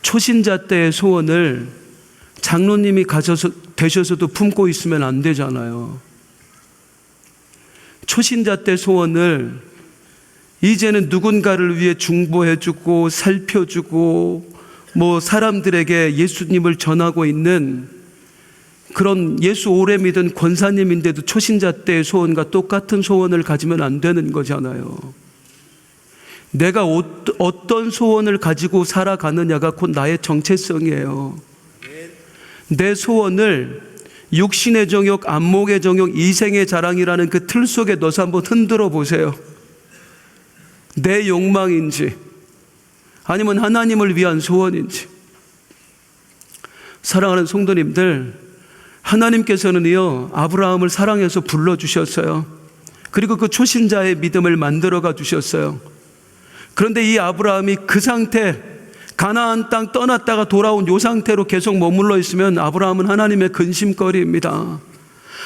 초신자 때의 소원을 장로님이 되셔서도 품고 있으면 안 되잖아요. 초신자 때 소원을 이제는 누군가를 위해 중보해주고 살펴주고 사람들에게 예수님을 전하고 있는 그런 예수 오래 믿은 권사님인데도 초신자 때의 소원과 똑같은 소원을 가지면 안 되는 거잖아요. 내가 어떤 소원을 가지고 살아가느냐가 곧 나의 정체성이에요. 내 소원을 육신의 정욕, 안목의 정욕, 이생의 자랑이라는 그 틀 속에 넣어서 한번 흔들어 보세요. 내 욕망인지 아니면 하나님을 위한 소원인지. 사랑하는 성도님들, 하나님께서는요 아브라함을 사랑해서 불러주셨어요. 그리고 그 초신자의 믿음을 만들어가 주셨어요. 그런데 이 아브라함이 그 상태, 가나안 땅 떠났다가 돌아온 이 상태로 계속 머물러 있으면 아브라함은 하나님의 근심거리입니다.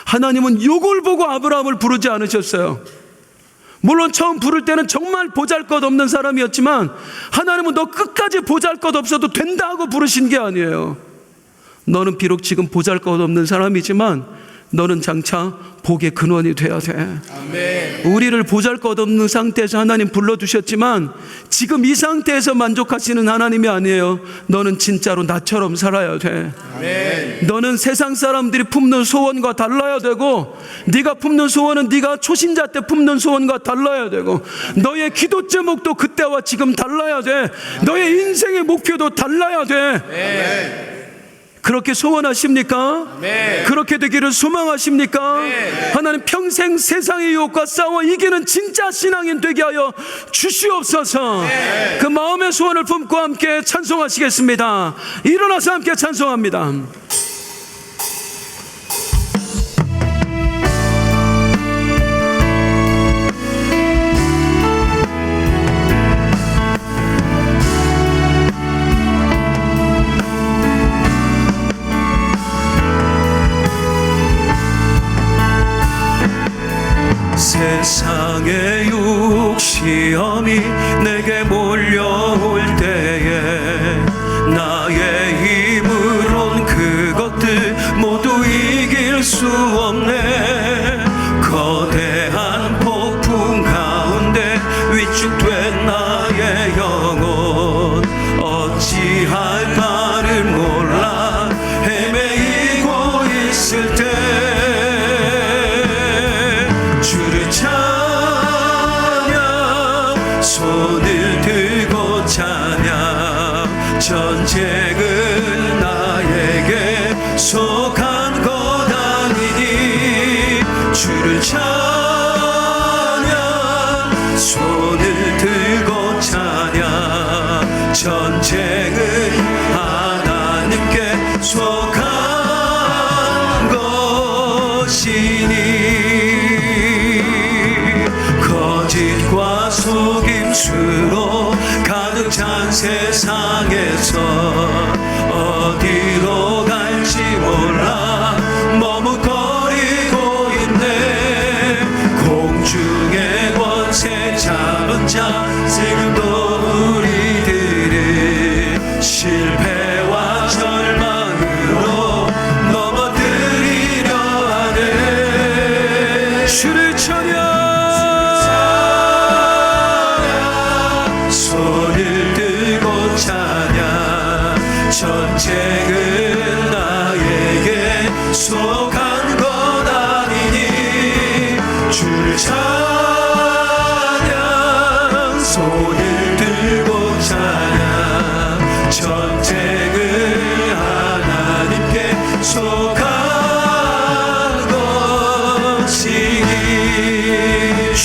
하나님은 이걸 보고 아브라함을 부르지 않으셨어요. 물론 처음 부를 때는 정말 보잘것없는 사람이었지만 하나님은 너 끝까지 보잘것없어도 된다 하고 부르신 게 아니에요. 너는 비록 지금 보잘것없는 사람이지만 너는 장차 복의 근원이 돼야 돼. 아멘. 우리를 보잘것없는 상태에서 하나님 불러주셨지만 지금 이 상태에서 만족하시는 하나님이 아니에요. 너는 진짜로 나처럼 살아야 돼. 아멘. 너는 세상 사람들이 품는 소원과 달라야 되고, 네가 품는 소원은 네가 초신자 때 품는 소원과 달라야 되고, 너의 기도 제목도 그때와 지금 달라야 돼. 너의 인생의 목표도 달라야 돼. 아멘. 그렇게 소원하십니까? 네. 그렇게 되기를 소망하십니까? 네. 하나님 평생 세상의 유혹과 싸워 이기는 진짜 신앙인 되게 하여 주시옵소서. 네. 그 마음의 소원을 품고 함께 찬송하시겠습니다. 일어나서 함께 찬송합니다. 세상의 육시험이 내게 몰려올 때에 나의 힘으론 그것들 모두 이길 수 없네. 거대한 폭풍 가운데 위축된 나의 영혼 어찌할 바를 몰라 헤매이고 있을 때 주를 찬양, 손을 들고 찬양. 전쟁은 나에게 속한 것 아니니 주를 찬양, 손을 들고 찬양. 전쟁은 하나님께 속한 것이니 거짓과 속임수로 가득 찬 세상에서 어디로 갈지 몰라 머뭇거리고 있네. 공중의 권세 잡은 자 지금도 우리들을 실패와 절망으로 넘어뜨리려 하네. 주를 찬양,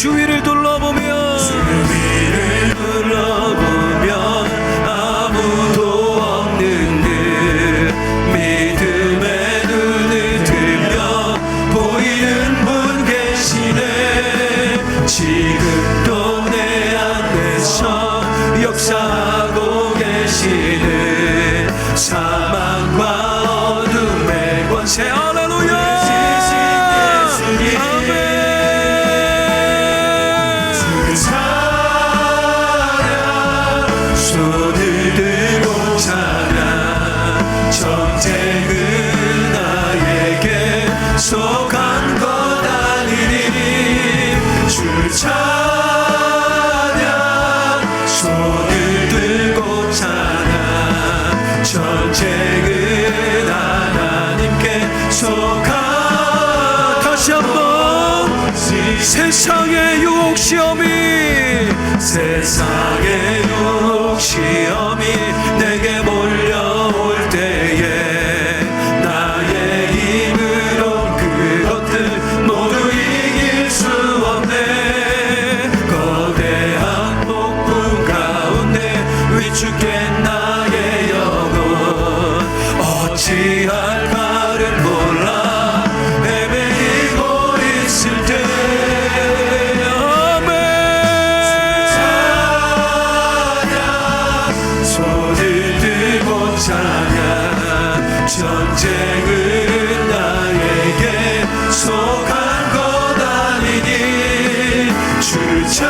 주위를 둘러보면 아무도 없는 듯 믿음의 눈을 들며 보이는 분 계시네. 지금도 내 안에서 역사하고 계시네. 사망과 어둠의 권세 할렐루야 손을 들고 찬양. 전쟁은 나에게 속한 것 아니니 주 찬양. 손을 들고 찬양. 전쟁은 하나님께 속한. 다시 한번 세상의 유혹 시험이 내게 몰려올 때에 나의 힘으로 그것들 모두 이길 수 없네. 거대한 폭풍 가운데 위축된 나의 영혼 어찌할 바를 몰라 헤매이고 있을 때 찬양. 전쟁은 나에게 속한 것 아니니 주 찬양.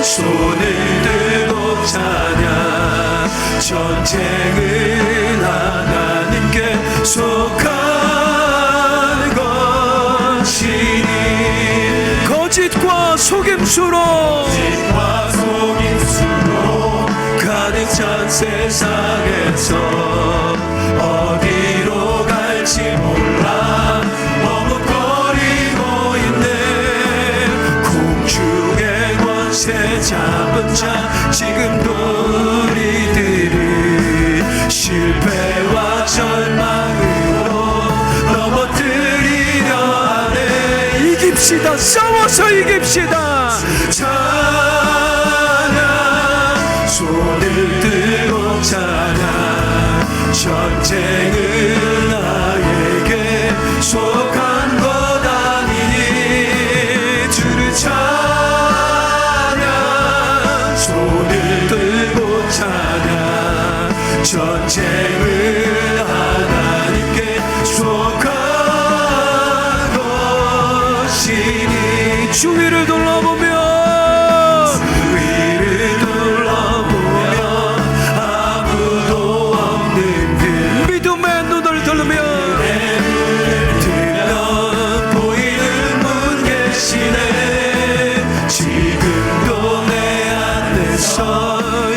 손을 들고 찬양. 전쟁은 하나님께 속한 것이니 거짓과 속임수로 가득 찬 세상에서 어디로 갈지 몰라 머뭇거리고 있네. 공중의 권세 잡은 자 지금도 우리들이 실패와 절망으로 넘어뜨리려 하네. 이깁시다. 싸워서 이깁시다. 손을 들고 찬양. 전쟁은 나에게 속한 것 아니니 주를 찬양. 손을 들고 찬양. 전쟁은 하나님께 속한 것이니 주위를 둘러보면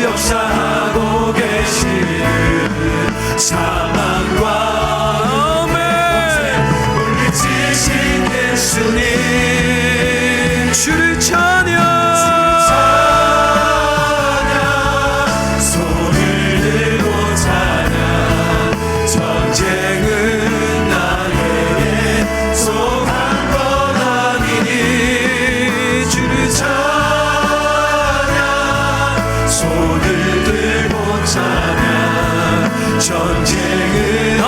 역사하고 계시는 사망과 물리치신 예수님 주를 찬양. 손을 들고 찬양. 전쟁은 나에게 속한 것 아니니 주를 찬양. 손을 들고 찬양. 전쟁은